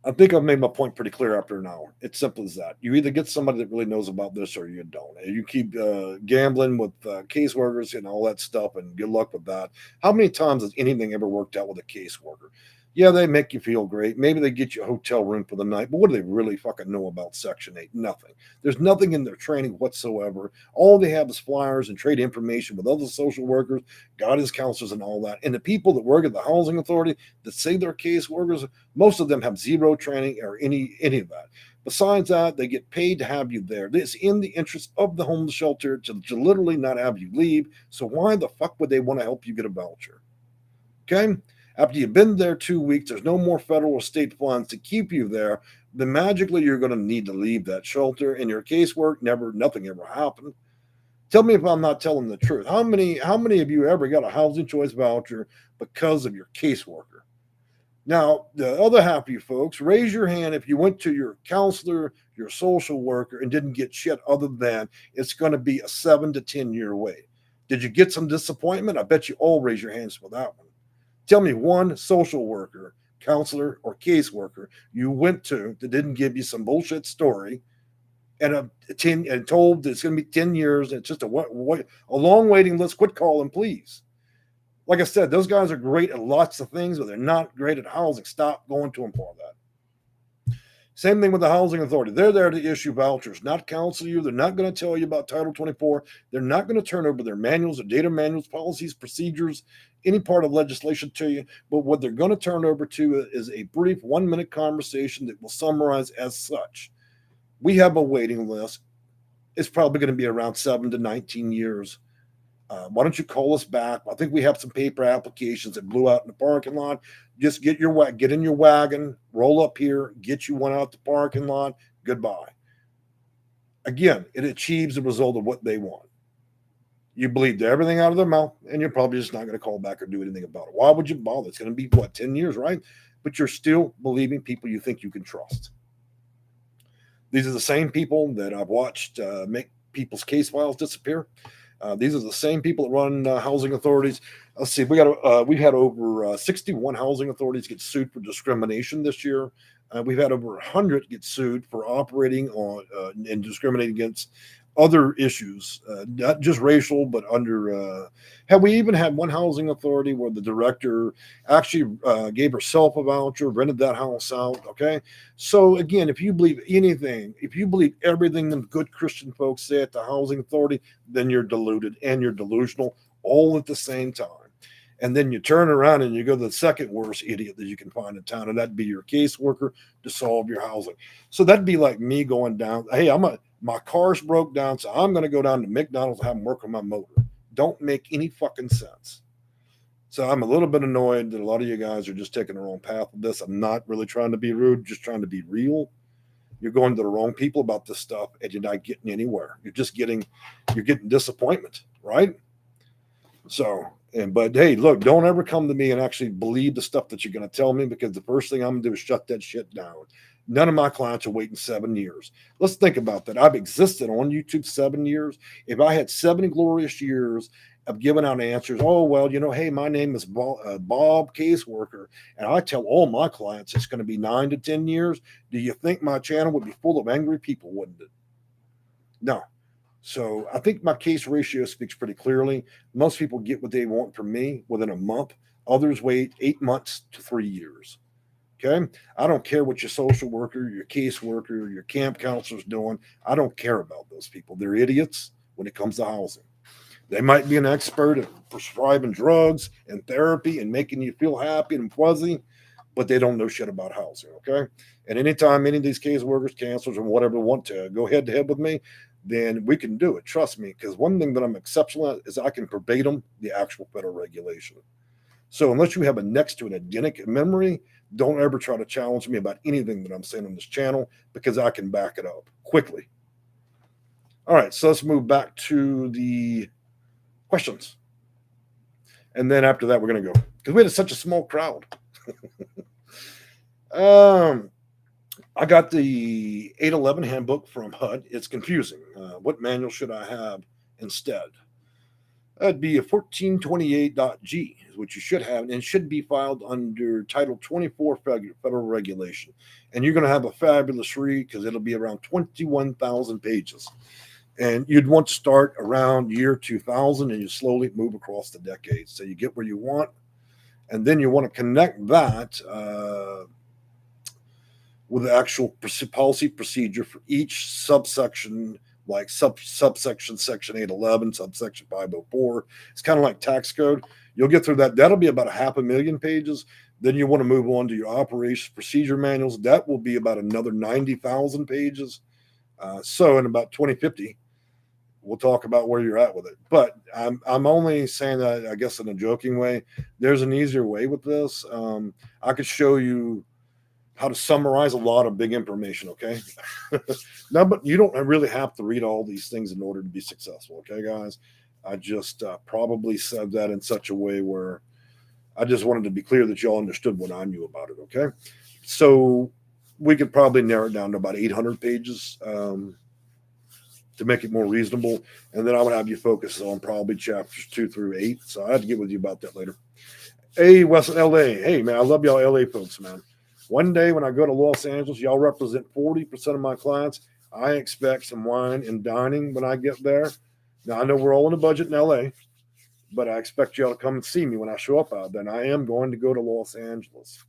I think I've made my point pretty clear after an hour. It's simple as that. You either get somebody that really knows about this or you don't. You keep gambling with caseworkers and all that stuff, and good luck with that. How many times has anything ever worked out with a caseworker? Yeah, they make you feel great. Maybe they get you a hotel room for the night, but what do they really fucking know about Section 8? Nothing. There's nothing in their training whatsoever. All they have is flyers and trade information with other social workers, guidance counselors, and all that. And the people that work at the housing authority that say they're caseworkers, most of them have zero training or any of that. Besides that, they get paid to have you there. It's in the interest of the homeless shelter to literally not have you leave. So why the fuck would they want to help you get a voucher? Okay? After you've been there 2 weeks, there's no more federal or state funds to keep you there. Then magically you're going to need to leave that shelter, and your casework nothing ever happened. Tell me if I'm not telling the truth. How many of you ever got a housing choice voucher because of your caseworker? Now, the other half of you folks, raise your hand if you went to your counselor, your social worker, and didn't get shit other than it's going to be a 7 to 10 year wait. Did you get some disappointment? I bet you all raise your hands for that one. Tell me one social worker, counselor, or caseworker you went to that didn't give you some bullshit story and told that it's going to be 10 years. And it's just a long waiting list. Quit calling, please. Like I said, those guys are great at lots of things, but they're not great at housing. Stop going to them for that. Same thing with the housing authority. They're there to issue vouchers, not counsel you. They're not going to tell you about Title 24. They're not going to turn over their manuals or data manuals, policies, procedures, any part of legislation to you. But what they're going to turn over to is a brief 1-minute conversation that will summarize as such. We have a waiting list. It's probably going to be around 7 to 19 years. Why don't you call us back? I think we have some paper applications that blew out in the parking lot. Just get in your wagon, roll up here, get you one out the parking lot. Goodbye. Again, it achieves the result of what they want. You believed everything out of their mouth, and you're probably just not going to call back or do anything about it. Why would you bother? It's going to be, 10 years, right? But you're still believing people you think you can trust. These are the same people that I've watched make people's case files disappear. These are the same people that run housing authorities. Let's see, we've had over 61 housing authorities get sued for discrimination this year. We've had over 100 get sued for operating on and discriminating against other issues, not just racial, but under. Have we even had one housing authority where the director actually gave herself a voucher, rented that house out? Okay, so again, if you believe anything, if you believe everything the good Christian folks say at the housing authority, then you're deluded and you're delusional all at the same time. And then you turn around and you go to the second worst idiot that you can find in town, and that'd be your caseworker to solve your housing. So that'd be like me going down. Hey, my car's broke down, so I'm going to go down to McDonald's and have them work on my motor. Don't make any fucking sense. So I'm a little bit annoyed that a lot of you guys are just taking the wrong path with this. I'm not really trying to be rude, just trying to be real. You're going to the wrong people about this stuff, and you're not getting anywhere. You're getting disappointment, right? So, but hey, look, don't ever come to me and actually believe the stuff that you're going to tell me, because the first thing I'm going to do is shut that shit down. None of my clients are waiting 7 years. Let's think about that. I've existed on YouTube 7 years. If I had 7 glorious years of giving out answers, oh, well, hey, my name is Bob Caseworker, and I tell all my clients it's going to be 9 to 10 years, do you think my channel would be full of angry people, wouldn't it? No. So I think my case ratio speaks pretty clearly. Most people get what they want from me within a month. Others wait 8 months to 3 years. Okay. I don't care what your social worker, your caseworker, your camp counselor's doing. I don't care about those people. They're idiots when it comes to housing. They might be an expert at prescribing drugs and therapy and making you feel happy and fuzzy, but they don't know shit about housing. Okay. And anytime any of these caseworkers, counselors, or whatever want to go head to head with me, then we can do it. Trust me, because one thing that I'm exceptional at is I can verbatim the actual federal regulation. So unless you have a next to an identical memory, don't ever try to challenge me about anything that I'm saying on this channel, because I can back it up quickly. All right, so let's move back to the questions. And then after that, we're going to go, because we had such a small crowd. I got the 811 handbook from HUD. It's confusing. What manual should I have instead? That'd be a 1428.G is what you should have, and it should be filed under Title 24 Federal Regulation. And you're going to have a fabulous read, because it'll be around 21,000 pages. And you'd want to start around year 2000, and you slowly move across the decades. So you get where you want, and then you want to connect that with the actual policy procedure for each subsection, like subsection section 811, subsection 504. It's kind of like tax code. You'll get through that. That'll be about 500,000 pages. Then you want to move on to your operations procedure manuals. That will be about another 90,000 pages. So in about 2050, we'll talk about where you're at with it. But I'm only saying that, I guess, in a joking way. There's an easier way with this. I could show you how to summarize a lot of big information, okay? No, but you don't really have to read all these things in order to be successful, okay, guys? I just probably said that in such a way where I just wanted to be clear that y'all understood what I knew about it, okay? So we could probably narrow it down to about 800 pages to make it more reasonable. And then I would have you focus on probably chapters 2 through 8. So I had to get with you about that later. Hey, West LA. Hey, man, I love y'all LA folks, man. One day when I go to Los Angeles, y'all represent 40% of my clients. I expect some wine and dining when I get there. Now, I know we're all on a budget in LA, but I expect y'all to come and see me when I show up out there. And I am going to go to Los Angeles.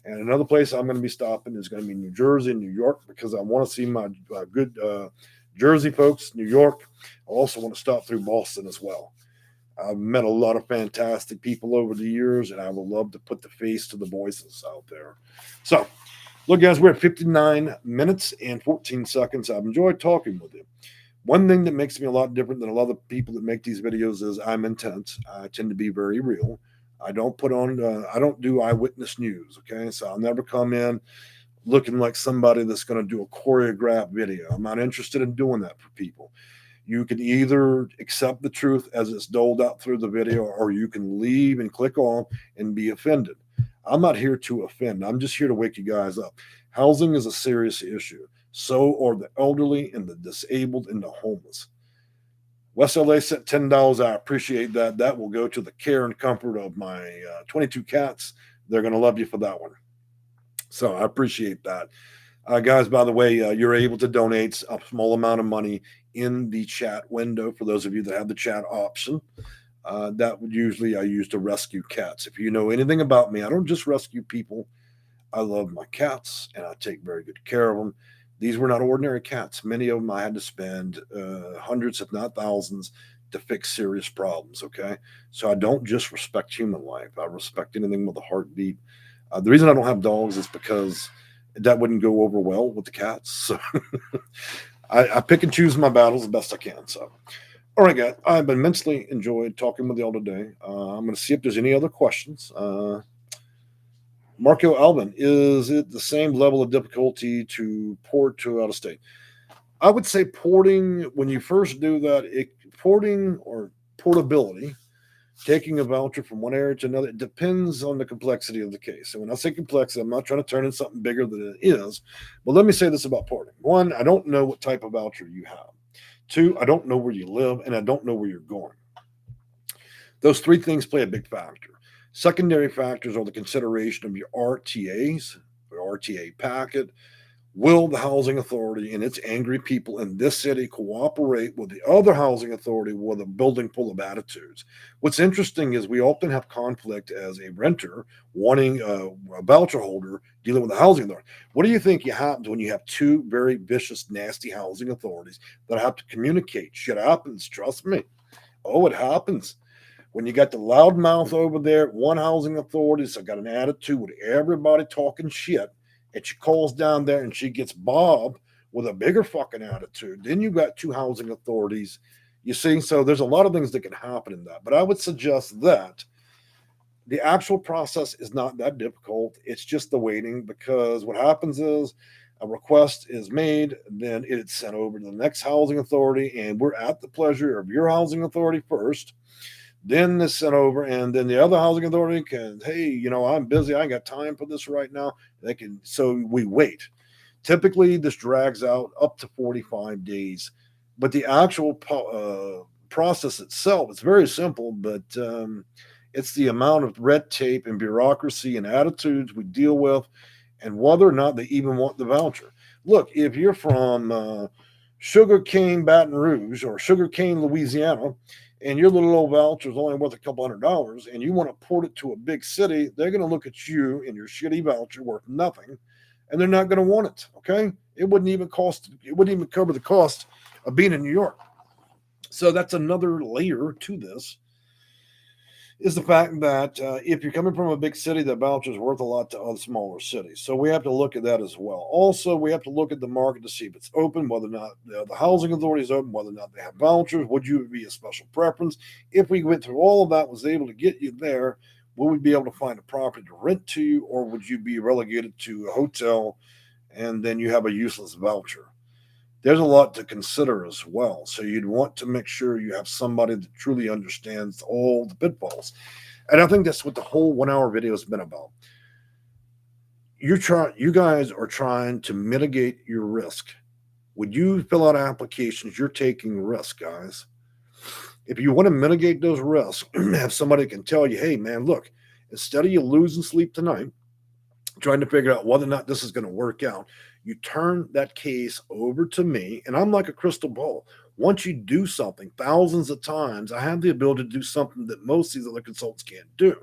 And another place I'm going to be stopping is going to be New Jersey and New York, because I want to see my good Jersey folks, New York. I also want to stop through Boston as well. I've met a lot of fantastic people over the years, and I would love to put the face to the voices out there. So, look, guys, we're at 59 minutes and 14 seconds. I've enjoyed talking with you. One thing that makes me a lot different than a lot of people that make these videos is I'm intense. I tend to be very real. I don't put on, I don't do eyewitness news. Okay. So I'll never come in looking like somebody that's going to do a choreographed video. I'm not interested in doing that for people. You can either accept the truth as it's doled out through the video, or you can leave and click off and be offended. I'm not here to offend. I'm just here to wake you guys up. Housing is a serious issue. So are the elderly and the disabled and the homeless. West LA sent $10. I appreciate that. That will go to the care and comfort of my 22 cats. They're going to love you for that one. So I appreciate that. Guys, by the way, you're able to donate a small amount of money in the chat window for those of you that have the chat option. That would usually I use to rescue cats. If you know anything about me, I don't just rescue people. I love my cats and I take very good care of them. These were not ordinary cats. Many of them I had to spend hundreds, if not thousands, to fix serious problems. Okay. So I don't just respect human life. I respect anything with a heartbeat. The reason I don't have dogs is because that wouldn't go over well with the cats. So I pick and choose my battles the best I can. So, all right, guys, I've immensely enjoyed talking with y'all today. I'm going to see if there's any other questions. Marco Alvin, is it the same level of difficulty to port to out of state? I would say porting, when you first do that, porting or portability, taking a voucher from one area to another, it depends on the complexity of the case. And when I say complexity, I'm not trying to turn in something bigger than it is. But let me say this about porting. One, I don't know what type of voucher you have. Two, I don't know where you live, and I don't know where you're going. Those three things play a big factor. Secondary factors are the consideration of your RTAs, or RTA packet. Will the housing authority and its angry people in this city cooperate with the other housing authority with a building full of attitudes? What's interesting is we often have conflict as a renter wanting a voucher holder dealing with the housing authority. What do you think happens when you have two very vicious, nasty housing authorities that have to communicate? Shit happens, trust me. Oh, it happens. When you got the loudmouth over there, one housing authority that's got an attitude with everybody talking shit, and she calls down there and she gets Bob with a bigger fucking attitude, then you got two housing authorities. You see, so there's a lot of things that can happen in that. But I would suggest that the actual process is not that difficult. It's just the waiting, because what happens is a request is made, then it's sent over to the next housing authority, and we're at the pleasure of your housing authority first. Then it's sent over, and then the other housing authority can, hey, I'm busy. I ain't got time for this right now. They can, so we wait. Typically, this drags out up to 45 days. But the actual process itself, it's very simple, but it's the amount of red tape and bureaucracy and attitudes we deal with, and whether or not they even want the voucher. Look, if you're from Sugarcane, Baton Rouge, or Sugarcane, Louisiana, and your little old voucher is only worth a couple $100, and you want to port it to a big city, they're going to look at you and your shitty voucher worth nothing, and they're not going to want it. Okay, it wouldn't even cover the cost of being in New York. So that's another layer to this, is the fact that if you're coming from a big city, the voucher is worth a lot to other smaller cities. So we have to look at that as well. Also, we have to look at the market to see if it's open, whether or not the housing authority is open, whether or not they have vouchers. Would you be a special preference? If we went through all of that, was able to get you there, will we be able to find a property to rent to you, or would you be relegated to a hotel and then you have a useless voucher? There's a lot to consider as well. So you'd want to make sure you have somebody that truly understands all the pitfalls. And I think that's what the whole 1 hour video has been about. You guys are trying to mitigate your risk. When you fill out applications, you're taking risk, guys. If you want to mitigate those risks, have somebody that can tell you, hey, man, look, instead of you losing sleep tonight, trying to figure out whether or not this is going to work out, you turn that case over to me, and I'm like a crystal ball. Once you do something thousands of times, I have the ability to do something that most of these other consultants can't do.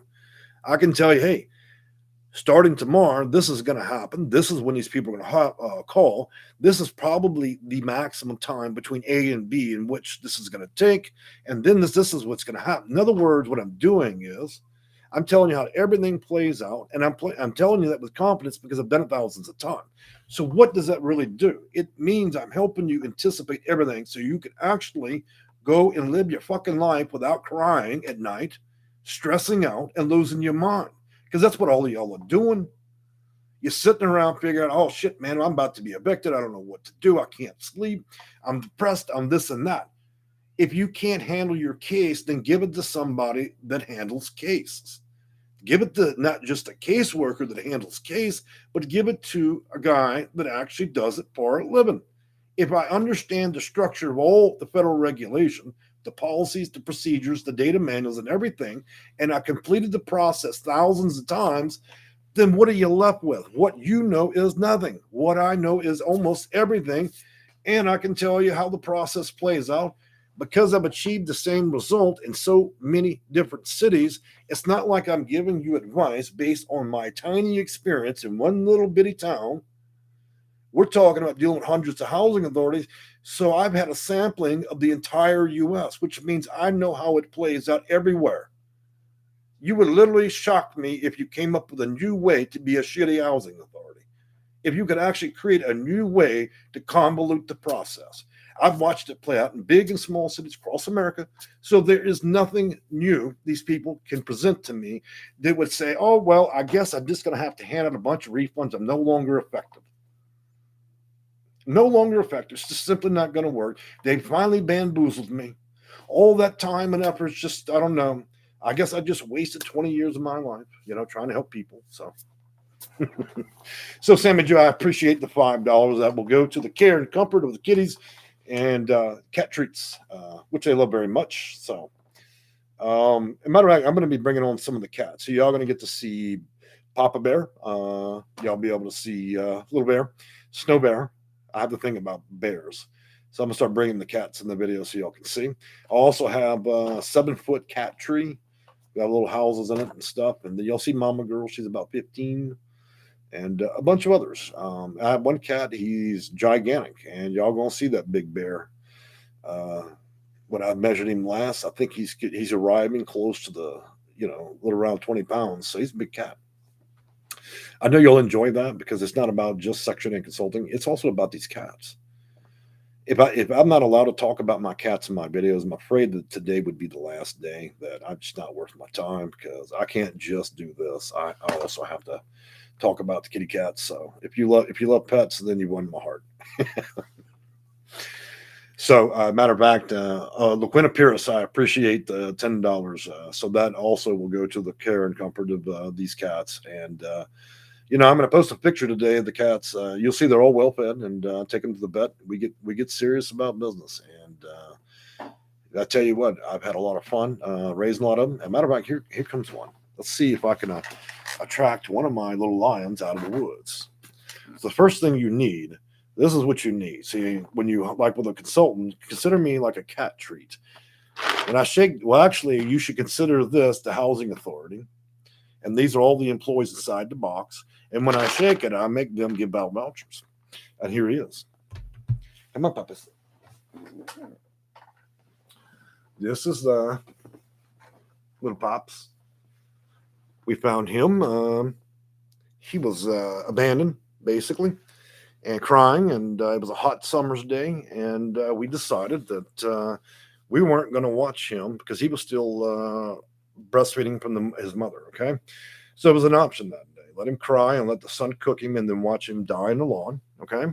I can tell you, hey, starting tomorrow, this is going to happen. This is when these people are going to call. This is probably the maximum time between A and B in which this is going to take. And then this is what's going to happen. In other words, what I'm doing is I'm telling you how everything plays out, and I'm telling you that with confidence because I've done it thousands of times. So what does that really do? It means I'm helping you anticipate everything so you can actually go and live your fucking life without crying at night, stressing out, and losing your mind. Because that's what all of y'all are doing. You're sitting around figuring, oh shit, man, I'm about to be evicted. I don't know what to do. I can't sleep. I'm depressed. I'm this and that. If you can't handle your case, then give it to somebody that handles cases. Give it to not just a caseworker that handles case, but give it to a guy that actually does it for a living. If I understand the structure of all the federal regulation, the policies, the procedures, the data manuals, and everything, and I completed the process thousands of times, then what are you left with? What you know is nothing. What I know is almost everything. And I can tell you how the process plays out. Because I've achieved the same result in so many different cities, it's not like I'm giving you advice based on my tiny experience in one little bitty town. We're talking about dealing with hundreds of housing authorities. So I've had a sampling of the entire US, which means I know how it plays out everywhere. You would literally shock me if you came up with a new way to be a shitty housing authority. If you could actually create a new way to convolute the process. I've watched it play out in big and small cities across America. So there is nothing new these people can present to me that would say, oh, well, I guess I'm just going to have to hand out a bunch of refunds. I'm no longer effective. No longer effective. It's just simply not going to work. They finally bamboozled me. All that time and effort is just, I don't know. I guess I just wasted 20 years of my life, trying to help people. So Sammy Joe, I appreciate the $5 that will go to the care and comfort of the kitties and cat treats, which I love very much. So, as a matter of fact, I'm going to be bringing on some of the cats. So y'all going to get to see Papa Bear. Y'all be able to see Little Bear, Snow Bear. I have the thing about bears. So I'm going to start bringing the cats in the video so y'all can see. I also have a 7-foot cat tree. Got little houses in it and stuff. And then you'll see Mama Girl. She's about 15. And a bunch of others. I have one cat. He's gigantic. And y'all going to see that big bear. When I measured him last, I think he's arriving close to the, little around 20 pounds. So he's a big cat. I know you'll enjoy that because it's not about just Section 8 consulting. It's also about these cats. If I'm not allowed to talk about my cats in my videos, I'm afraid that today would be the last day that I'm just not worth my time because I can't just do this. I also have to talk about the kitty cats. So if you love pets, then you won my heart. So, matter of fact, LaQuinta Pierce, I appreciate the $10. So that also will go to the care and comfort of these cats. And I'm going to post a picture today of the cats. You'll see they're all well fed, and take them to the vet. We get serious about business, and I tell you what, I've had a lot of fun raising a lot of them. As a matter of fact, here comes one. Let's see if I can attract one of my little lions out of the woods. So the first thing you need, this is what you need. See, when you like with a consultant, consider me like a cat treat. When I shake, well, actually, you should consider this the housing authority. And these are all the employees inside the box. And when I shake it, I make them give out vouchers. And here he is. Come on, Puppies. This is the little Pops. We found him. He was abandoned, basically, and crying. And it was a hot summer's day. And we decided that we weren't going to watch him because he was still breastfeeding from his mother. Okay. So it was an option that day. Let him cry and let the sun cook him and then watch him die in the lawn. Okay.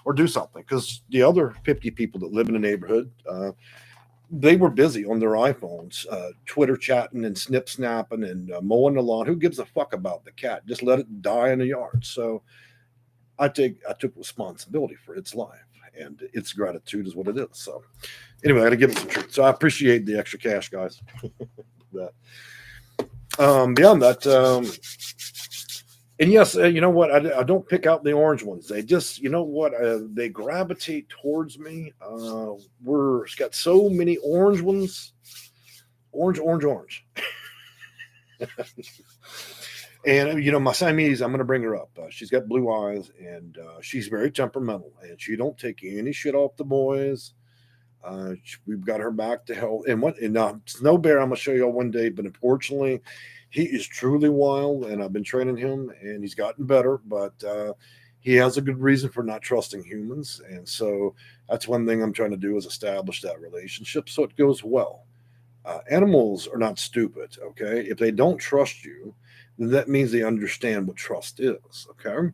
Or do something because the other 50 people that live in the neighborhood, they were busy on their iPhones, Twitter chatting and snip snapping and mowing the lawn. Who gives a fuck about the cat? Just let it die in the yard. So I took responsibility for its life, and its gratitude is what it is. So anyway, I got to give it some treats. So I appreciate the extra cash, guys. Beyond that, and yes, you know what? I don't pick out the orange ones. They just, they gravitate towards me. It's got so many orange ones. Orange. And, my Siamese, I'm going to bring her up. She's got blue eyes, and she's very temperamental, and she don't take any shit off the boys. We've got her back to health. And Snow Bear, I'm gonna show y'all one day. But unfortunately, he is truly wild, and I've been training him, and he's gotten better. But he has a good reason for not trusting humans, and so that's one thing I'm trying to do is establish that relationship so it goes well. Animals are not stupid. Okay, if they don't trust you, then that means they understand what trust is. Okay,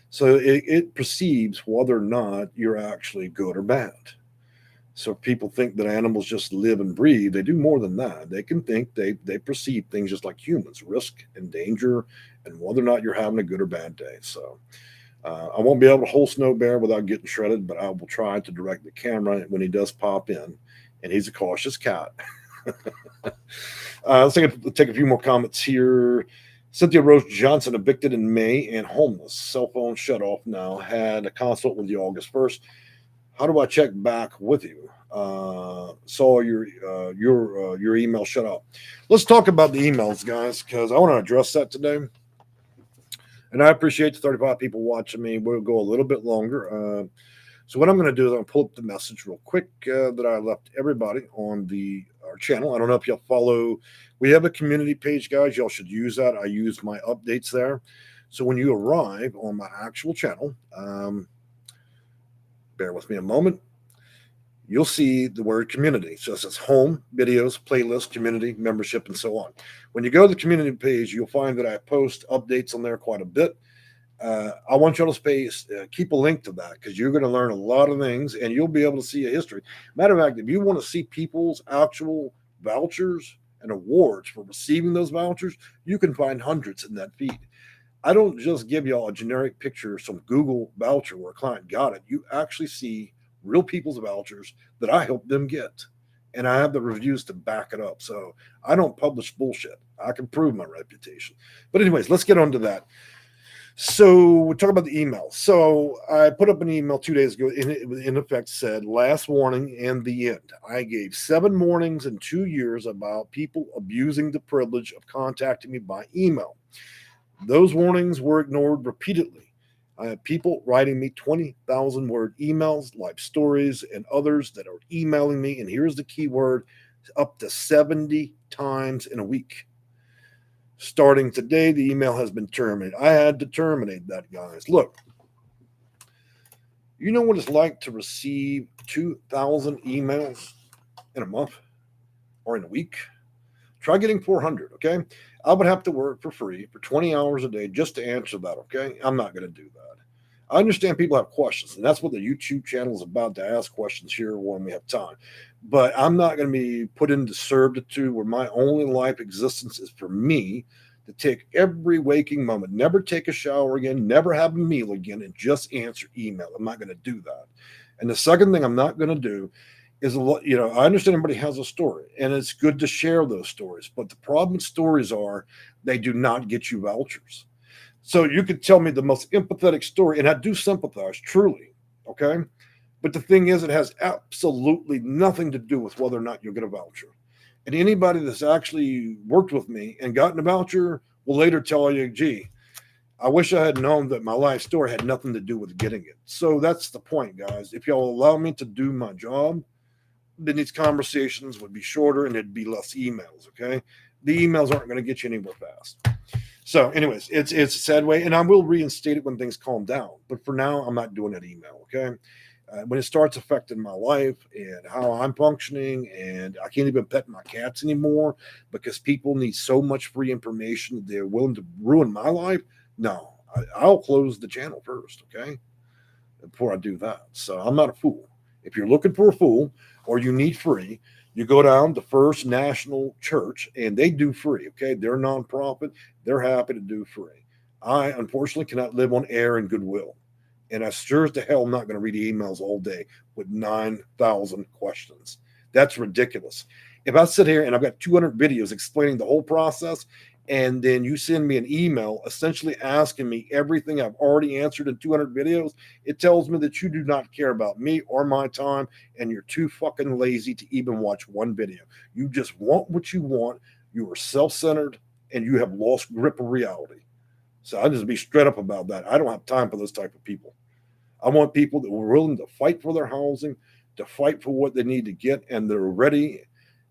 so it perceives whether or not you're actually good or bad. So people think that animals just live and breathe. They do more than that. They can think, they perceive things just like humans, risk and danger, and whether or not you're having a good or bad day. So I won't be able to hold Snow Bear without getting shredded, but I will try to direct the camera when he does pop in. And he's a cautious cat. Let's take a few more comments here. Cynthia Rose Johnson, evicted in May and homeless. Cell phone shut off now. Had a consult with you August 1st. How do I check back with you? Saw your email shut off. Let's talk about the emails, guys, because I want to address that today. And I appreciate the 35 people watching me. We'll go a little bit longer. So what I'm going to do is I'm going to pull up the message real quick that I left everybody on our channel. I don't know if y'all follow. We have a community page, guys. Y'all should use that. I use my updates there. So when you arrive on my actual channel, bear with me a moment, you'll see the word community. So it says home, videos, playlist, community, membership, and so on. When you go to the community page, you'll find that I post updates on there quite a bit. I want y'all to keep a link to that because you're going to learn a lot of things and you'll be able to see a history. Matter of fact, if you want to see people's actual vouchers and awards for receiving those vouchers, you can find hundreds in that feed. I don't just give y'all a generic picture, some Google voucher where a client got it. You actually see real people's vouchers that I helped them get. And I have the reviews to back it up. So I don't publish bullshit. I can prove my reputation. But anyways, let's get on to that. So we'll talk about the email. So I put up an email 2 days ago. In effect said, last warning and the end. I gave 7 warnings in 2 years about people abusing the privilege of contacting me by email. Those warnings were ignored repeatedly. I have people writing me 20,000 word emails, life stories, and others that are emailing me. And here's the key word, up to 70 times in a week. Starting today, the email has been terminated. I had to terminate that, guys. Look, you know what it's like to receive 2,000 emails in a month or in a week? Try getting 400, okay? I would have to work for free for 20 hours a day just to answer that, okay? I'm not going to do that. I understand people have questions, and that's what the YouTube channel is about, to ask questions here when we have time. But I'm not going to be put into servitude where my only life existence is for me to take every waking moment, never take a shower again, never have a meal again, and just answer email. I'm not going to do that. And the second thing I'm not going to do is, I understand everybody has a story, and it's good to share those stories. But the problem with stories are they do not get you vouchers. So you could tell me the most empathetic story, and I do sympathize, truly, okay? But the thing is, it has absolutely nothing to do with whether or not you'll get a voucher. And anybody that's actually worked with me and gotten a voucher will later tell you, gee, I wish I had known that my life story had nothing to do with getting it. So that's the point, guys. If y'all allow me to do my job, then these conversations would be shorter and it'd be less emails, okay? The emails aren't going to get you anywhere fast. So anyways, it's a sad way, and I will reinstate it when things calm down. But for now, I'm not doing that email, okay? When it starts affecting my life and how I'm functioning, and I can't even pet my cats anymore because people need so much free information that they're willing to ruin my life, no, I'll close the channel first, okay? Before I do that. So I'm not a fool. If you're looking for a fool or you need free, you go down to First National Church and they do free, okay? They're nonprofit. They're happy to do free. I, unfortunately, cannot live on air and goodwill. And I sure as the hell am not going to read emails all day with 9,000 questions. That's ridiculous. If I sit here and I've got 200 videos explaining the whole process, and then you send me an email essentially asking me everything I've already answered in 200 videos, it tells me that you do not care about me or my time, and you're too fucking lazy to even watch one video. You just want what you want. You are self-centered, and you have lost grip of reality. So I just be straight up about that. I don't have time for those type of people. I want people that were willing to fight for their housing, to fight for what they need to get, and they're ready,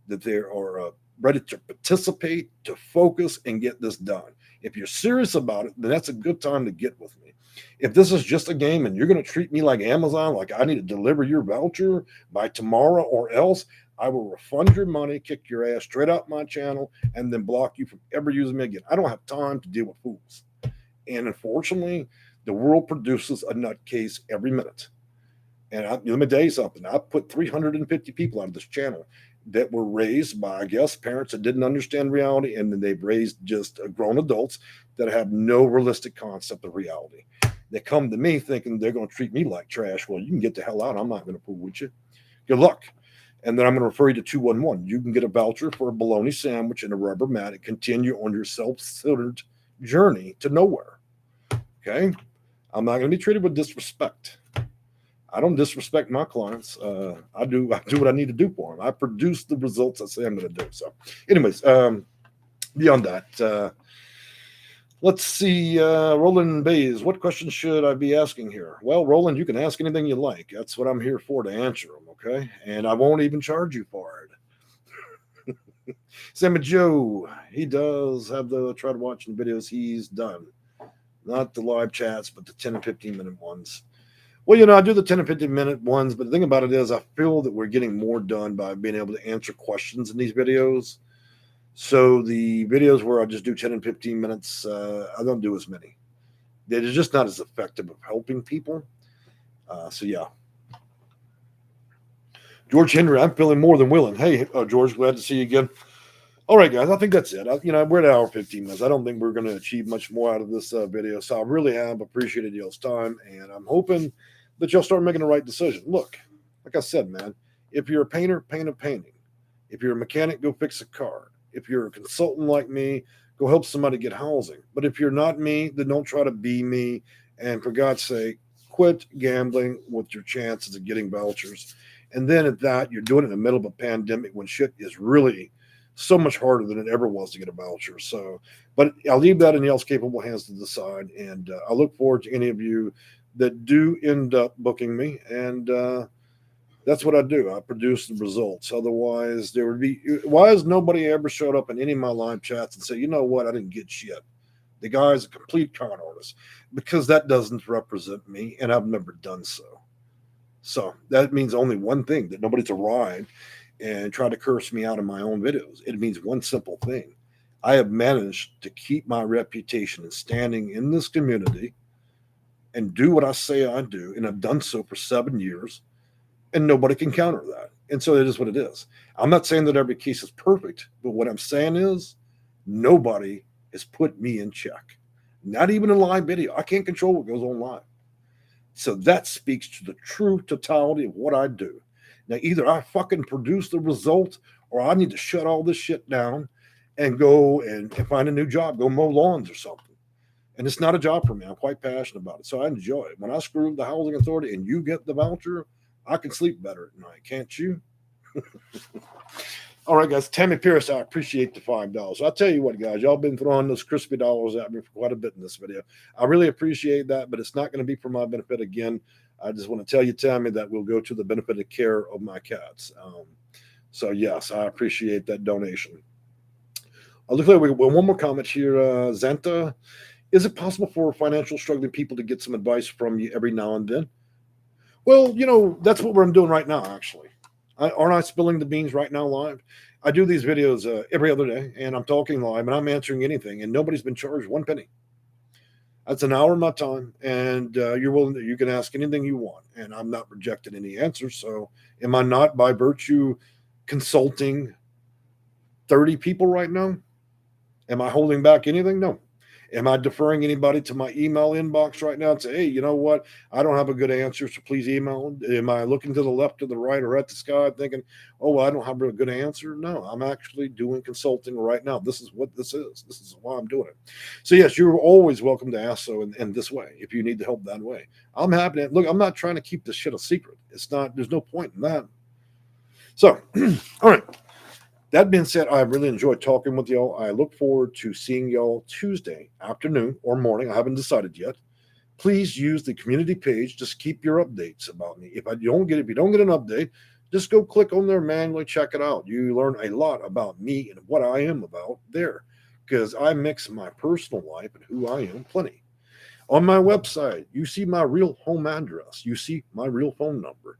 that they are ready to participate, to focus, and get this done. If you're serious about it, then that's a good time to get with me. If this is just a game and you're going to treat me like Amazon, like I need to deliver your voucher by tomorrow or else, I will refund your money, kick your ass straight out my channel, and then block you from ever using me again. I don't have time to deal with fools. And unfortunately, the world produces a nutcase every minute. And let me tell you something. I put 350 people out of this channel that were raised by, I guess, parents that didn't understand reality, and then they've raised just grown adults that have no realistic concept of reality. They come to me thinking they're going to treat me like trash. Well, you can get the hell out. I'm not going to fool with you. Good luck. And then I'm going to refer you to 211. You can get a voucher for a bologna sandwich and a rubber mat and continue on your self-centered journey to nowhere. Okay? I'm not going to be treated with disrespect. I don't disrespect my clients. I do what I need to do for them. I produce the results I say I'm going to do. So, anyways, beyond that, let's see. Roland Bays, what questions should I be asking here? Well, Roland, you can ask anything you like. That's what I'm here for, to answer them. Okay, and I won't even charge you for it. Sam and Joe, he does have the try to watch the videos he's done, not the live chats, but the 10 and 15-minute ones. Well, I do the 10 and 15-minute ones, but the thing about it is I feel that we're getting more done by being able to answer questions in these videos. So the videos where I just do 10 and 15 minutes, I don't do as many. They're just not as effective of helping people. So, yeah. George Henry, I'm feeling more than willing. Hey, George, glad to see you again. All right, guys, I think that's it. We're at an hour 15 minutes. I don't think we're going to achieve much more out of this video. So I really have appreciated y'all's time, and I'm hoping that y'all start making the right decision. Look, like I said, man, if you're a painter, paint a painting. If you're a mechanic, go fix a car. If you're a consultant like me, go help somebody get housing. But if you're not me, then don't try to be me. And for God's sake, quit gambling with your chances of getting vouchers. And then at that, you're doing it in the middle of a pandemic when shit is really so much harder than it ever was to get a voucher. So, but I'll leave that in y'all's capable hands to decide. And I look forward to any of you that do end up booking me. And that's what I do. I produce the results. Otherwise, why has nobody ever showed up in any of my live chats and say, you know what, I didn't get shit. The guy's a complete con artist. Because that doesn't represent me, and I've never done so. So that means only one thing, that nobody's arrived and tried to curse me out in my own videos. It means one simple thing. I have managed to keep my reputation and standing in this community and do what I say I do, and I've done so for 7 years, and nobody can counter that. And so it is what it is. I'm not saying that every case is perfect, but what I'm saying is nobody has put me in check. Not even in live video. I can't control what goes on live. So that speaks to the true totality of what I do. Now, either I fucking produce the result, or I need to shut all this shit down and go and find a new job, go mow lawns or something. And it's not a job for me. I'm quite passionate about it. So I enjoy it. When I screw the housing authority and you get the voucher, I can sleep better at night. Can't you? All right, guys. Tammy Pierce, I appreciate the $5. So I'll tell you what, guys, y'all been throwing those crispy dollars at me for quite a bit in this video. I really appreciate that, but it's not going to be for my benefit again. I just want to tell you, Tammy, that will go to the benefit of care of my cats. So, yes, I appreciate that donation. Looks like we got one more comment here. Zanta, is it possible for financial struggling people to get some advice from you every now and then? Well, that's what we're doing right now, actually. Aren't I spilling the beans right now live? I do these videos every other day, and I'm talking live, and I'm answering anything, and nobody's been charged one penny. That's an hour of my time, and you can ask anything you want, and I'm not rejecting any answers. So am I not, by virtue, consulting 30 people right now? Am I holding back anything? No. Am I deferring anybody to my email inbox right now and say, hey, you know what? I don't have a good answer, so please email. Am I looking to the left, to the right, or at the sky thinking, oh, well, I don't have a good answer? No, I'm actually doing consulting right now. This is what this is. This is why I'm doing it. So, yes, you're always welcome to ask so in this way if you need the help that way. I'm happy to. Look, I'm not trying to keep this shit a secret. There's no point in that. So, all right. That being said, I really enjoyed talking with y'all. I look forward to seeing y'all Tuesday afternoon or morning. I haven't decided yet. Please use the community page. Just keep your updates about me. If you don't get an update, just go click on there, manually check it out. You learn a lot about me and what I am about there, because I mix my personal life and who I am plenty. On my website, you see my real home address. You see my real phone number.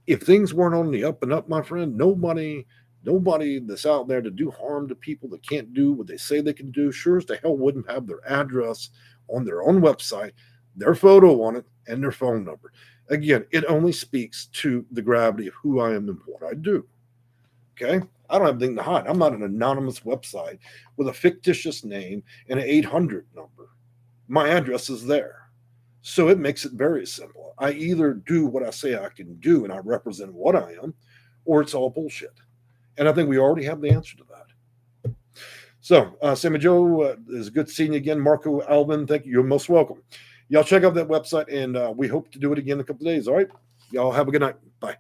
If things weren't on the up and up, my friend, nobody that's out there to do harm to people that can't do what they say they can do, sure as the hell wouldn't have their address on their own website, their photo on it, and their phone number. Again, it only speaks to the gravity of who I am and what I do. Okay? I don't have anything to hide. I'm not an anonymous website with a fictitious name and an 800 number. My address is there. So it makes it very simple. I either do what I say I can do and I represent what I am, or it's all bullshit. And I think we already have the answer to that. So, Sammy Joe, it's good seeing you again. Marco Alvin, thank you. You're most welcome. Y'all check out that website, and we hope to do it again in a couple of days. All right? Y'all have a good night. Bye.